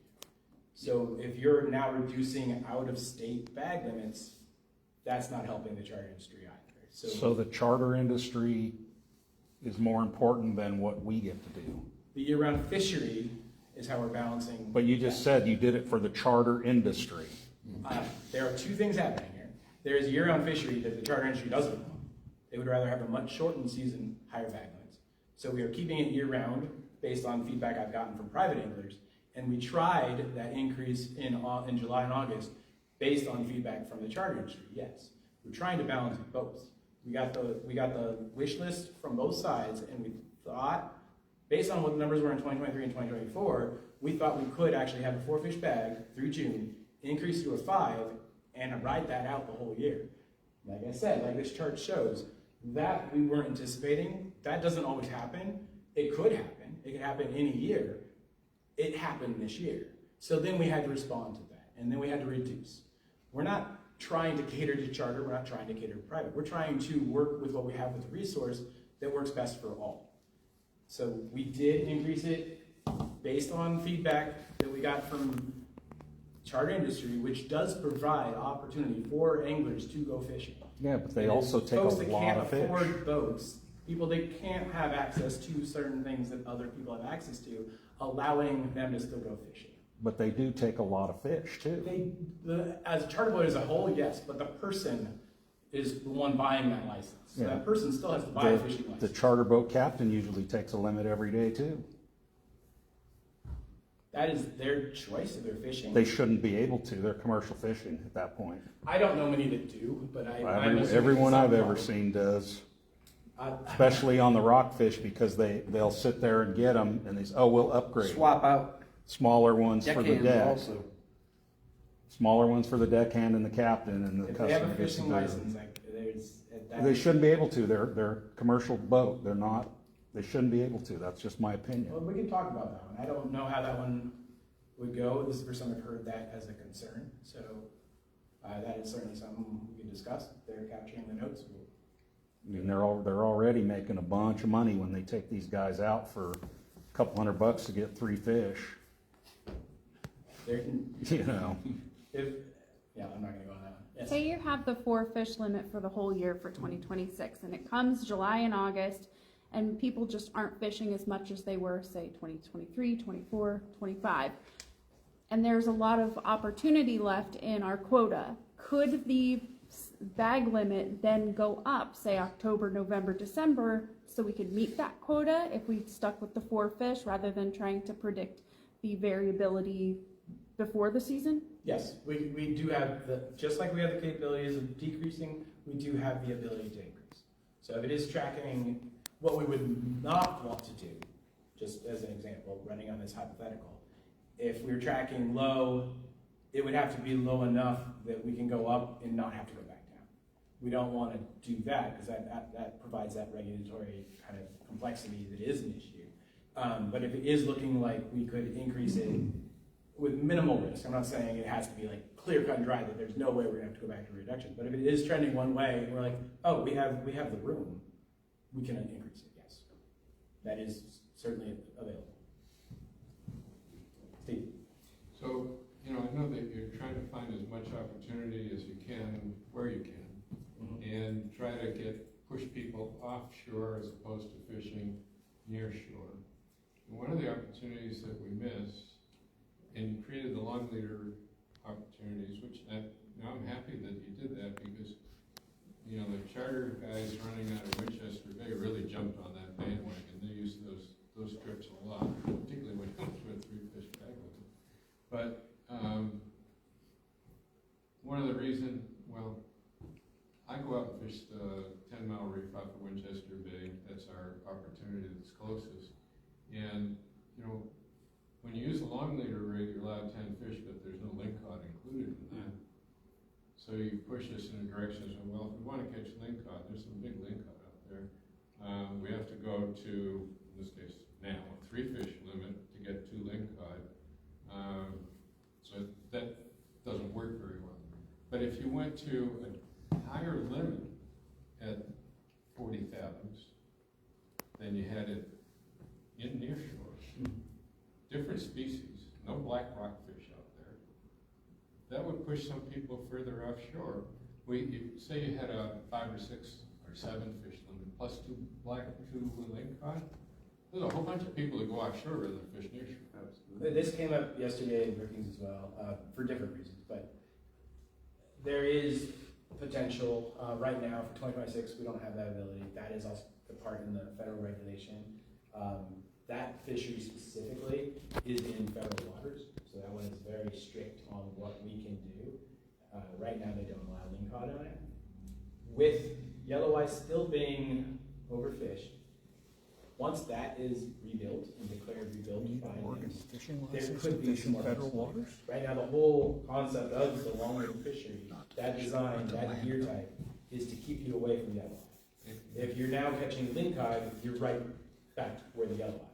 So if you're now reducing out-of-state bag limits, that's not helping the charter industry either. So the charter industry is more important than what we get to do. The year-round fishery is how we're balancing. But you just said you did it for the charter industry. There are 2 things happening here. There is year-round fishery that the charter industry doesn't want. They would rather have a much shortened season, higher bag limits. So we are keeping it year-round based on feedback I've gotten from private anglers. And we tried that increase in July and August based on feedback from the charter industry, yes. We're trying to balance both. We got the wish list from both sides, and we thought, based on what the numbers were in 2023 and 2024, we thought we could actually have a 4 fish bag through June, increase to a 5, and ride that out the whole year. Like I said, like this chart shows, that we weren't anticipating. That doesn't always happen. It could happen. It could happen any year. It happened this year. So then we had to respond to that. and then we had to reduce. We're not trying to cater to charter, we're not trying to cater to private. We're trying to work with what we have with the resource that works best for all. So we did increase it based on feedback that we got from charter industry, which does provide opportunity for anglers to go fishing. Yeah, but they also take a Folks that lot can't of fish. afford boats, people that can't have access to certain things that other people have access to, allowing them to still go fishing. But they do take a lot of fish too. As a charter boat as a whole, yes, but the person is the one buying that license. So Yeah. that person still has to buy a fishing The license. charter boat captain usually takes a limit every day too. That is their choice if they're fishing. They shouldn't be able to. They're commercial fishing at that point. I don't know many that do, but I'm assuming Everyone I've some ever are. seen does. I- Especially on the rockfish, because they'll sit there and get them and they say, oh, we'll upgrade. Swap out Smaller ones for the deckhands deck. also. Smaller ones for the deckhand and the captain, and the If they have customer a gets to fishing do it. license, like, They shouldn't be able to. They're a commercial boat. They're not, they shouldn't be able to. That's just my opinion. Well, we can talk about that one. I don't know how that one would go. This is the first time I've heard that as a concern. So that is certainly something we can discuss. They're capturing the notes. I mean, they're already making a bunch of money when they take these guys out for a couple $100 to get 3 fish. They're, You know, yeah, I'm not gonna go on that one. Yes. Say you have the 4 fish limit for the whole year for 2026, and it comes July and August, and people just aren't fishing as much as they were, say, 2023, 24, 25. And there's a lot of opportunity left in our quota. Could the bag limit then go up, say October, November, December, so we could meet that quota if we stuck with the 4 fish rather than trying to predict the variability before the season? Yes, we do have just like we have the capabilities of decreasing, we do have the ability to increase. So if it is tracking what we would not want to do, just as an example, running on this hypothetical, if we're tracking low, it would have to be low enough that we can go up and not have to go back down. We don't want to do that because that provides that regulatory kind of complexity that is an issue. But if it is looking like we could increase it with minimal risk, I'm not saying it has to be like clear cut and dry that there's no way we're gonna have to go back to reduction. But if it is trending one way and we're like, oh, we have the room, we can increase it, yes. That is certainly available. Steve. So, I know that you're trying to find as much opportunity as you can where you can, and try to push people offshore as opposed to fishing near shore. And one of the opportunities that we miss, and you created the long leader opportunities, which now I'm happy that you did that because, the charter guys running out of Winchester Bay really jumped on that bandwagon. They use those trips a lot, particularly when it comes to a 3-fish bag limit. But one of the reasons, I go out and fish the 10-mile reef off of Winchester Bay. That's our opportunity that's closest. And, when you use a long leader rig, you're allowed 10 fish, but there's no link cod included in that. So you push us in a direction of, if we want to catch link cod, there's some big link cod out there. We have to go to, in this case now, a 3-fish limit to get 2 link cod. So that doesn't work very well. But if you went to a higher limit at 40 fathoms, then you had it in near shore. Different species, no black rockfish out there. That would push some people further offshore. Say you had a 5 or 6 or 7 fish limit plus 2 link cod. There's a whole bunch of people that go offshore rather than fish near shore. Absolutely. This came up yesterday in Brookings as well, for different reasons, but there is potential right now for 2026. We don't have that ability. That is also the part in the federal regulation. That fishery specifically is in federal waters, so that one is very strict on what we can do. Right now, they don't allow link cod on it. With yellow eye still being overfished, once that is rebuilt and declared rebuilt by them, there could be some more federal waters. Right now, the whole concept of the long-lived fishery, that design, that gear type, is to keep you away from yellow eye. If you're now catching link cod, you're right back where the yellow eye.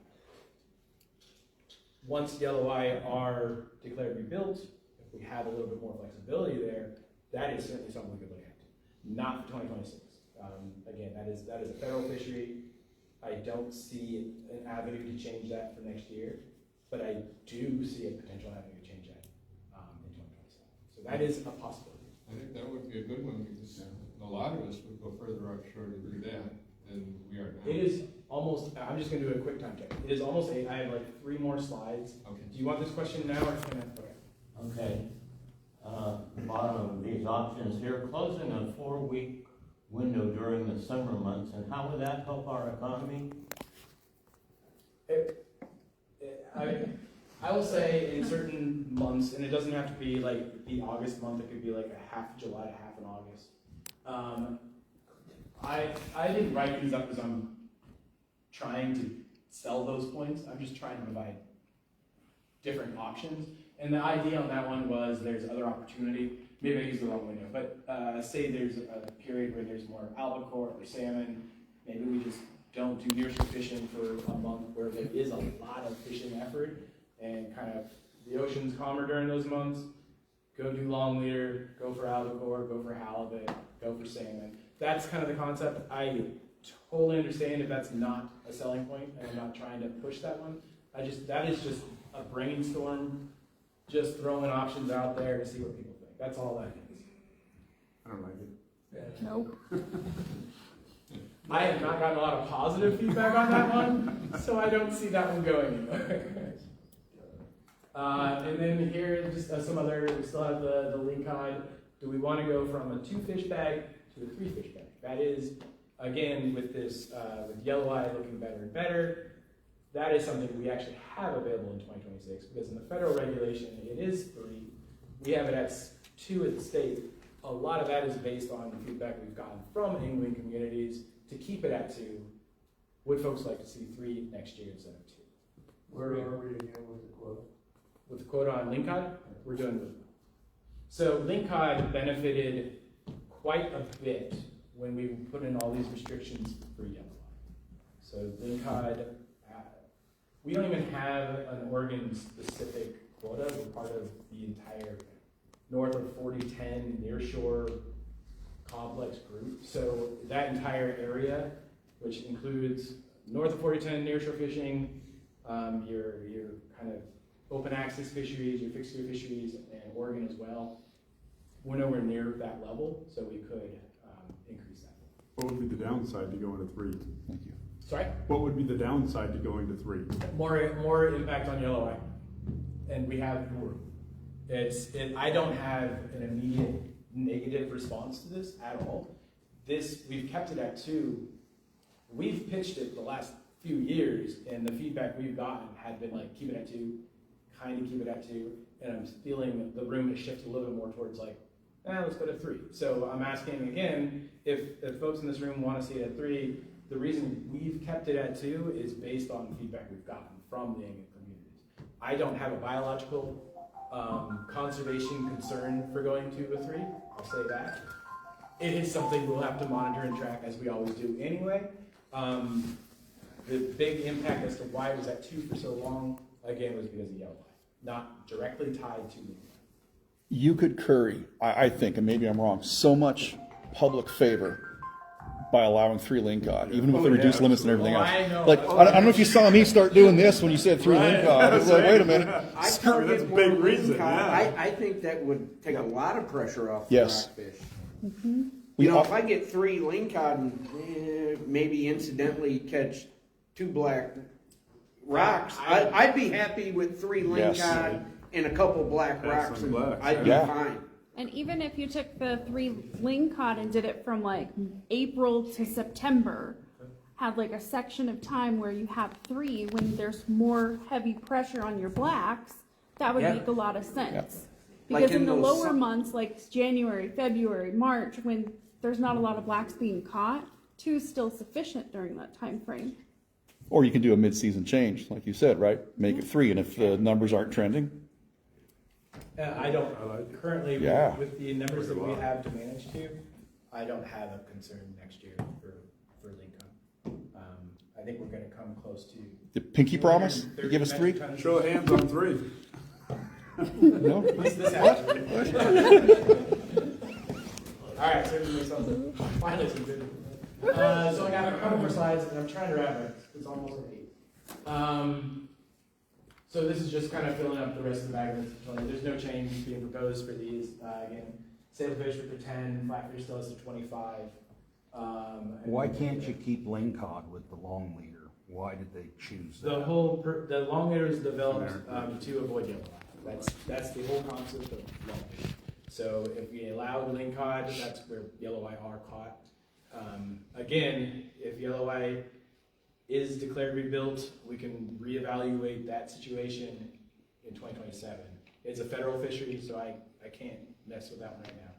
Once yellow eye are declared rebuilt, if we have a little bit more flexibility there, that is certainly something we could look at. Not for 2026. Again, that is a federal fishery. I don't see an avenue to change that for next year, but I do see a potential avenue to change that in 2027. So that is a possibility. I think that would be a good one, because a lot of us would go further offshore to do that than we are now. It is almost, I'm just gonna do a quick time check. It is almost 8, I have like 3 more slides. Okay. Do you want this question now or can I, okay. Okay. The bottom of these options here, closing a 4-week window during the summer months, and how would that help our economy? I will say in certain months, and it doesn't have to be like the August month, it could be like a half July, half in August. I didn't write these up because I'm trying to sell those points. I'm just trying to provide different options. And the idea on that one was there's other opportunity. Maybe I used the wrong window, but say there's a period where there's more albacore or salmon. Maybe we just don't do nearshore fishing for a month where there is a lot of fishing effort and kind of the ocean's calmer during those months. Go do long leader, go for albacore, go for halibut, go for salmon. That's kind of the concept. I totally understand if that's not a selling point and I'm not trying to push that one. That is just a brainstorm, just throwing options out there to see what people think. That's all that is. I don't like it. Nope. I have not gotten a lot of positive feedback on that one, so I don't see that one going anywhere. And then here, just some other, we still have the link guide. Do we want to go from a 2-fish bag to a 3-fish bag? That is, again, with this, with yellow eye looking better and better, that is something we actually have available in 2026, because in the federal regulation, it is 3. We have it at 2 at the state. A lot of that is based on the feedback we've gotten from angling communities to keep it at 2. Would folks like to see 3 next year instead of 2? Where are we again with the quota? With the quota on lingcod, we're doing really well. So lingcod benefited quite a bit when we put in all these restrictions for yellow eye. So lingcod, we don't even have an Oregon-specific quota. We're part of the entire north of 4010 nearshore complex group. So that entire area, which includes north of 4010 nearshore fishing, your kind of open access fisheries, your fixed gear fisheries, and Oregon as well, we're nowhere near that level, so we could increase that. What would be the downside to going to 3? Thank you. Sorry? What would be the downside to going to 3? More impact on yellow eye, and we have more. I don't have an immediate negative response to this at all. We've kept it at 2. We've pitched it the last few years, and the feedback we've gotten had been like, keep it at 2, kind of keep it at 2, and I'm feeling the room has shifted a little bit more towards like, let's go to 3. So I'm asking again, if folks in this room want to see it at 3, the reason we've kept it at 2 is based on feedback we've gotten from the angling communities. I don't have a biological conservation concern for going to a 3, I'll say that. It is something we'll have to monitor and track as we always do anyway. The big impact as to why it was at 2 for so long, again, was because of yellow eye, not directly tied to the You could curry, I think, and maybe I'm wrong, so much public favor by allowing 3 lingcod, even with the reduced limits and everything else. I know. Like, I don't know if you saw me start doing this when you said 3 lingcod. I was like, wait a minute. I Screw- target that's a more big reason, lingcod. yeah. I think that would take a lot of pressure off Yes. the rockfish. We You know, all- if I get 3 lingcod and maybe incidentally catch 2 black rocks, I'd be happy with 3 Yes. lingcod and a couple black That's rocks, some and blacks, I'd yeah. be fine. And even if you took the 3 lingcod and did it from like April to September, had like a section of time where you have 3 when there's more heavy pressure on your blacks, that would Yeah. make a lot of sense. Like Because in in the those lower su- months, like January, February, March, when there's not a lot of blacks being caught, 2 is still sufficient during that time frame. Or you can do a mid-season change, like you said, right? Make it 3, and if the numbers aren't trending, I don't, currently, Yeah. with the numbers that we have to manage to, I don't have a concern next year for Lincoln. I think we're gonna come close to. the pinky promise, you give us 3? metric tons. Show of hands on 3. No? This happened. All right, so finally some good. So I got a couple more slides, and I'm trying to wrap it. It's almost at 8. So this is just kind of filling up the rest of the bag. There's no change being proposed for these. Again, sailfish for 10, flatfish still has to 25. Why can't you keep lingcod with the long leader? Why did they choose that? The long leader is developed to avoid yelloweye. That's the whole concept of longfish. So if we allow the lingcod, that's where yelloweye are caught. Again, if yelloweye is declared rebuilt, we can reevaluate that situation in 2027. It's a federal fishery, so I can't mess with that one right now.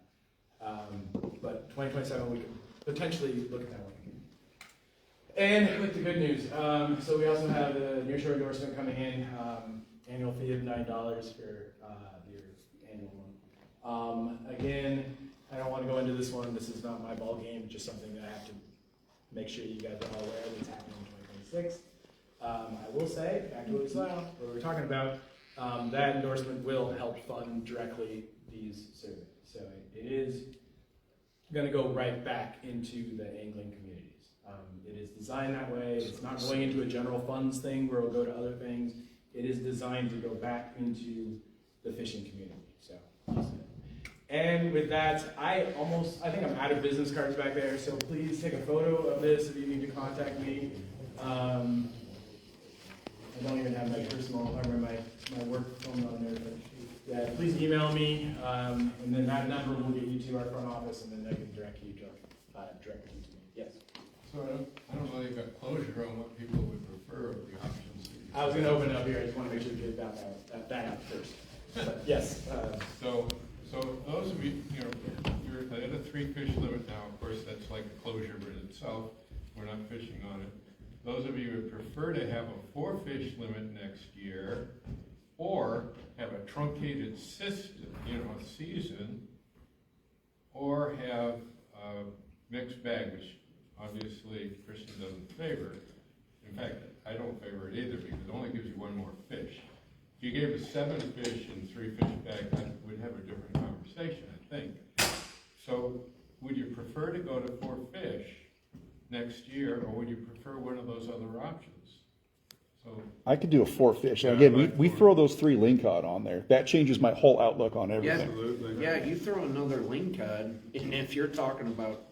But 2027, we can potentially look at that one again. And with the good news, so we also have the nearshore endorsement coming in, annual fee of $9 for your annual one. Again, I don't want to go into this one. This is not my ball game. Just something that I have to make sure you guys are all aware of. It's happening in 2026. I will say, back to what we were talking about, that endorsement will help fund directly these surveys. So it is going to go right back into the angling communities. It is designed that way. It's not going into a general funds thing where it'll go to other things. It is designed to go back into the fishing community. So, and with that, I think I'm out of business cards back there. So please take a photo of this if you need to contact me. I don't even have my personal, my work phone on there, but yeah, please email me, and then that number will get you to our front office, and then I can direct you to me. Yes. So I don't know, you've got closure on what people would prefer of the options. I was going to open it up here. I just want to make sure you get that out first. But yes. So those of you, you're at a 3-fish limit now. Of course, that's like a closure in itself. We're not fishing on it. Those of you who prefer to have a 4-fish limit next year, or have a truncated season, or have a mixed bag, which obviously Christian doesn't favor. In fact, I don't favor it either because it only gives you one more fish. If you gave us 7 fish and 3-fish bag, we'd have a different conversation, I think. So would you prefer to go to 4 fish next year, or would you prefer one of those other options? So I could do a 4-fish. Yeah, Again, we throw those 3 lingcod on there. That changes my whole outlook on everything. Absolutely. Yeah, you throw another lingcod, and if you're talking about,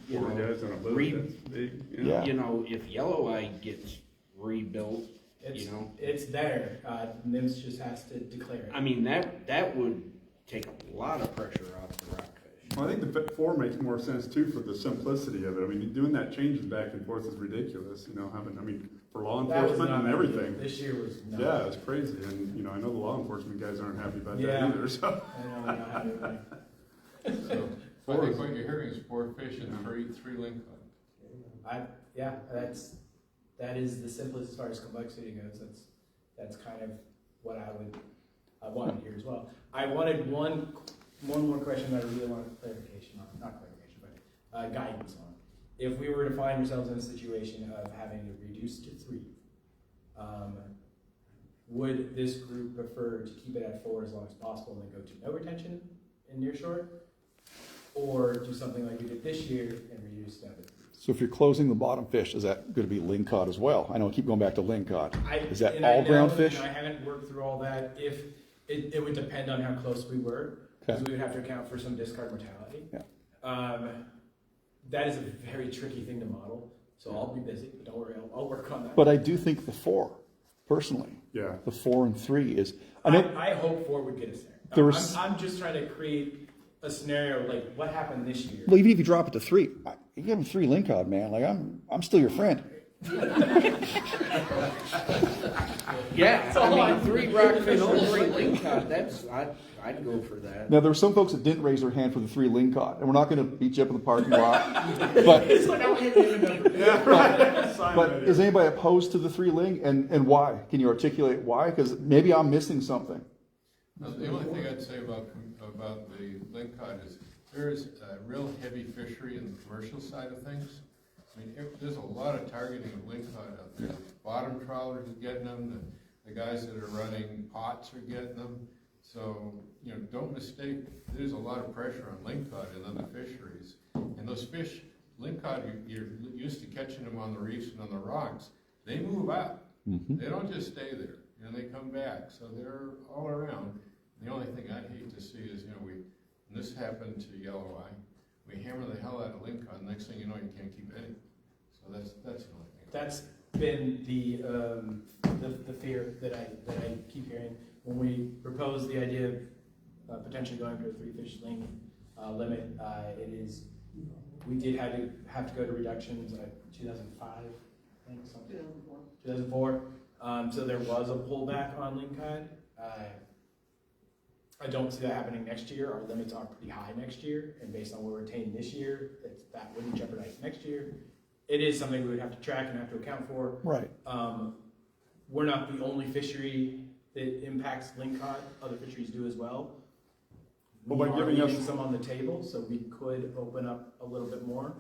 you know, guys on a boat that's big, Yeah. you know, if yelloweye gets rebuilt, It's there. NIMS just has to declare it. I mean, that would take a lot of pressure off the rockfish. Well, I think the 4 makes more sense too for the simplicity of it. I mean, doing that changes back and forth is ridiculous, for law enforcement and everything. This year was nuts. Yeah, it's crazy, and I know the law enforcement guys aren't happy about that either, so. I know, they're not happy about it. So I think what you're hearing is 4 fish and 3 lingcod. That is the simplest as far as complexity goes. That's kind of what I wanted to hear as well. I wanted one more question that I really wanted clarification on, not clarification, but guidance on. If we were to find ourselves in a situation of having it reduced to 3, would this group prefer to keep it at 4 as long as possible and then go to no retention in nearshore, or do something like we did this year and reduce down to 3? So if you're closing the bottom fish, is that going to be lingcod as well? I know I keep going back to lingcod. Is that all ground fish? I haven't worked through all that. If it would depend on how close we were, because we would have to account for some discard mortality. Yeah. That is a very tricky thing to model, so I'll be busy. But don't worry, I'll work on that. But I do think the 4, personally. Yeah. The 4 and 3 is. I hope 4 would get us there. I'm just trying to create a scenario like what happened this year. Well, even if you drop it to 3, you give him 3 lingcod, man. Like I'm still your friend. Yeah, I mean, 3 rockfish and 3 lingcod, I'd go for that. Now, there were some folks that didn't raise their hand for the 3 lingcod, and we're not going to beat you up in the parking lot. But, It's like I can't even remember. Yeah, right. but is anybody opposed to the 3 ling, and why? Can you articulate why? Because maybe I'm missing something. The only thing I'd say about the lingcod is there is a real heavy fishery in the commercial side of things. I mean, there's a lot of targeting of lingcod out there. Bottom trawlers are getting them. The guys that are running pots are getting them. So, you know, don't mistake, there's a lot of pressure on lingcod and other fisheries. And those fish, lingcod, you're used to catching them on the reefs and on the rocks. They move out. They don't just stay there. You know, they come back. So they're all around. The only thing I'd hate to see is, you know, and this happened to yellow eye. We hammer the hell out of lingcod. Next thing you know, you can't keep any. So that's the only thing. That's been the fear that I keep hearing when we proposed the idea of potentially going to a 3-fish ling limit. We did have to go to reductions. 2005, I think, something. 2004. So there was a pullback on lingcod. I don't see that happening next year. Our limits are pretty high next year, and based on what we're retaining this year, that wouldn't jeopardize next year. It is something we would have to track and have to account for. Right. We're not the only fishery that impacts lingcod. Other fisheries do as well. Well, We by are giving leaving us- some on the table, so we could open up a little bit more.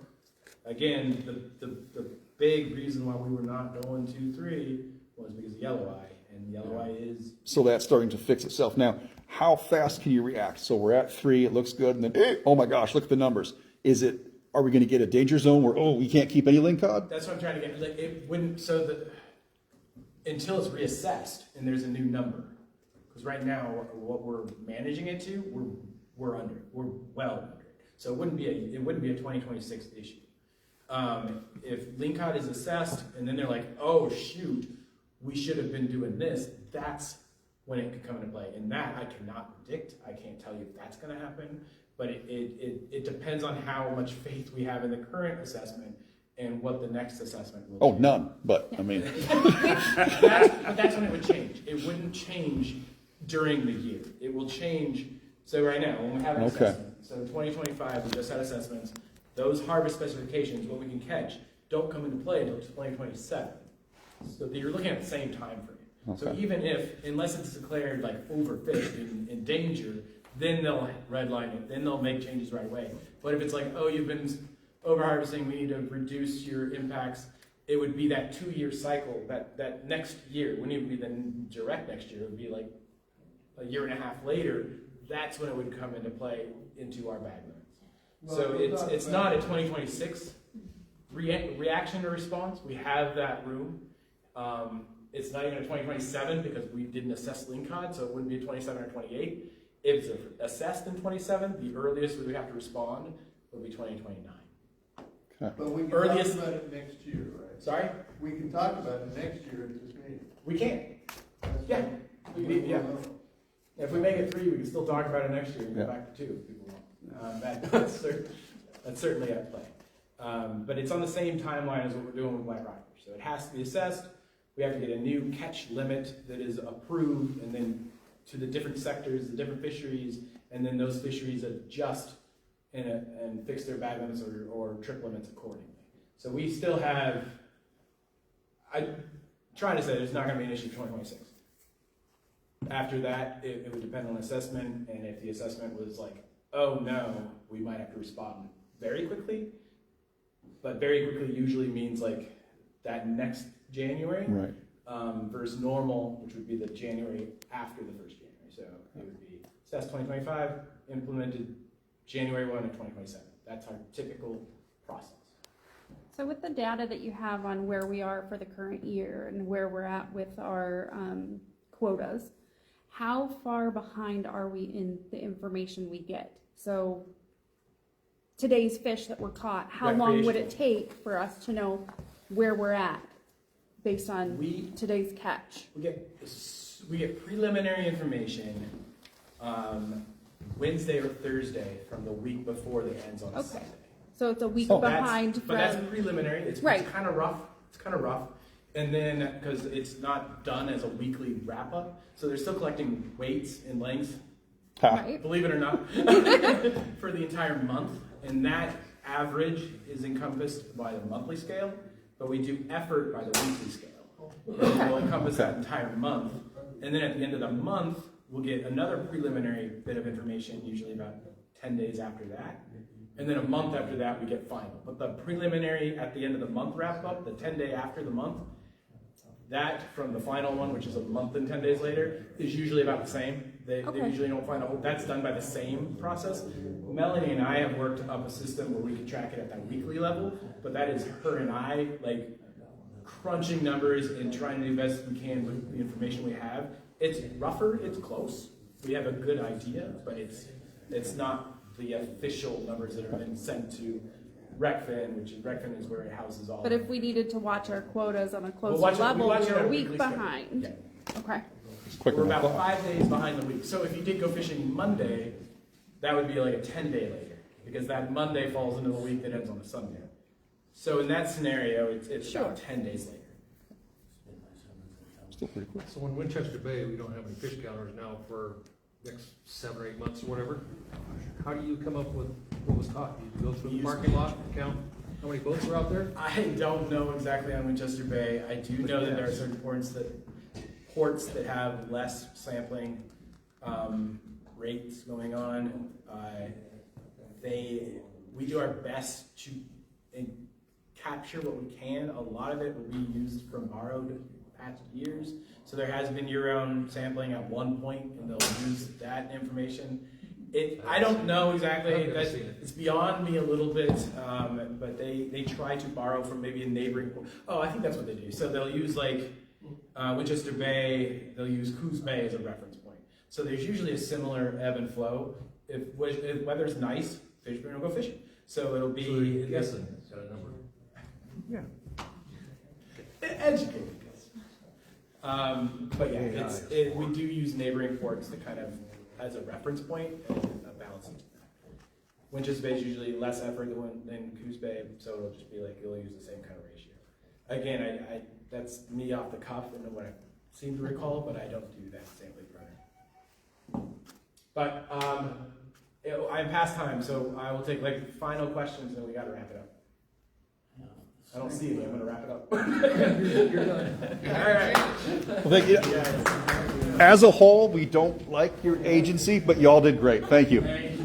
Again, the big reason why we were not going 2-3 was because of yellow eye, and yellow eye is. So that's starting to fix itself. Now, how fast can you react? So we're at 3, it looks good, and then, oh my gosh, look at the numbers. Are we going to get a danger zone where, we can't keep any lingcod? That's what I'm trying to get. Like, it wouldn't, until it's reassessed and there's a new number. Because right now, what we're managing it to, we're under it. We're well under it. So it wouldn't be a 2026 issue. If lingcod is assessed and then they're like, oh shoot, we should have been doing this, that's when it could come into play. And that I cannot predict. I can't tell you if that's going to happen. But it depends on how much faith we have in the current assessment and what the next assessment will be. Oh, none, but I mean. That's when it would change. It wouldn't change during the year. It will change. So right now, when we have an assessment, so 2025, we just had assessments, those harvest specifications, what we can catch, don't come into play until 2027. So you're looking at the same time frame. Okay. So even unless it's declared like overfished in danger, then they'll redline it, then they'll make changes right away. But if it's like, oh, you've been overharvesting, we need to reduce your impacts, it would be that 2-year cycle, that next year, wouldn't even be the direct next year, it would be like a year and a half later, that's when it would come into play into our bag limits. So it's not a 2026 reaction or response, we have that room. It's not even a 2027 because we didn't assess lingcod, so it wouldn't be a 27 or 28. If it's assessed in 27, the earliest we would have to respond would be 2029. Okay. But we can Earliest- talk about it next year, right? Sorry? We can talk about it next year at this meeting. We can. Yeah. Yeah. If we make it 3, we can still talk about it next year and go back to 2 if people want. That's certainly at play. But it's on the same timeline as what we're doing with black rockfish. So it has to be assessed. We have to get a new catch limit that is approved, and then to the different sectors, the different fisheries, and then those fisheries adjust and fix their bag limits or trip limits accordingly. So we still have, I'm trying to say there's not going to be an issue for 2026. After that, it would depend on assessment, and if the assessment was like, oh no, we might have to respond very quickly. But very quickly usually means like that next January, Right. Versus normal, which would be the January after the 1st January. So it would be assessed 2025, implemented January 1 of 2027. That's our typical process. So with the data that you have on where we are for the current year and where we're at with our quotas, how far behind are we in the information we get? So today's fish that were caught, how long would it take for us to know where we're at based on today's catch? We get preliminary information Wednesday or Thursday from the week before that ends on a Sunday. So it's a week behind. But that's preliminary. It's kind of rough. It's kind of rough. And then, because it's not done as a weekly wrap-up, so they're still collecting weights and lengths, believe it or not, for the entire month. And that average is encompassed by the monthly scale, but we do effort by the weekly scale. And we'll encompass that entire month. And then at the end of the month, we'll get another preliminary bit of information, usually about 10 days after that. And then a month after that, we get final. But the preliminary at the end of the month wrap-up, the 10-day after the month, that from the final one, which is a month and 10 days later, is usually about the same. They Okay. usually don't find a whole, that's done by the same process. Melanie and I have worked up a system where we can track it at that weekly level, but that is her and I, like, crunching numbers and trying to do the best we can with the information we have. It's rougher, it's close. We have a good idea, but it's not the official numbers that have been sent to RecFin, which is RecFin is where it houses all. But if we needed to watch our quotas on a closer watch it- we level, watch it we're on a a week weekly schedule. behind. Yeah. Okay. It's quicker We're than I about thought. 5 days behind the week. So if you did go fishing Monday, that would be like a 10-day later, because that Monday falls into the week that ends on a Sunday. So in that scenario, it's about 10 days later. Still pretty quick. So in Winchester Bay, we don't have any fish counters now for next 7 or 8 months or whatever. How do you come up with what was caught? Do you go through the parking lot and count how many boats are out there? I don't know exactly on Winchester Bay. I do know that there are certain ports that have less sampling rates going on. We do our best to capture what we can. A lot of it will be used from borrowed past years. So there has been year-round sampling at one point, and they'll use that information. I don't know exactly. It's beyond me a little bit, but they try to borrow from maybe a neighboring. Oh, I think that's what they do. So they'll use like Winchester Bay. They'll use Coos Bay as a reference point. So there's usually a similar ebb and flow. If weather's nice, fishermen will go fishing. So it'll be. So you're guessing, it's got a number. Yeah. Educated guess. But yeah, we do use neighboring ports to kind of as a reference point and a balancing. Winchester Bay is usually less effort than Coos Bay, so it'll just be like you'll use the same kind of ratio. Again, I that's me off the cuff and what I seem to recall, but I don't do that sampling runner. But I'm past time, so I will take like final questions and we got to wrap it up. I don't see it. I'm going to wrap it up. You're done. All right. Well, thank you. As a whole, we don't like your agency, but y'all did great. Thank you. Thank you.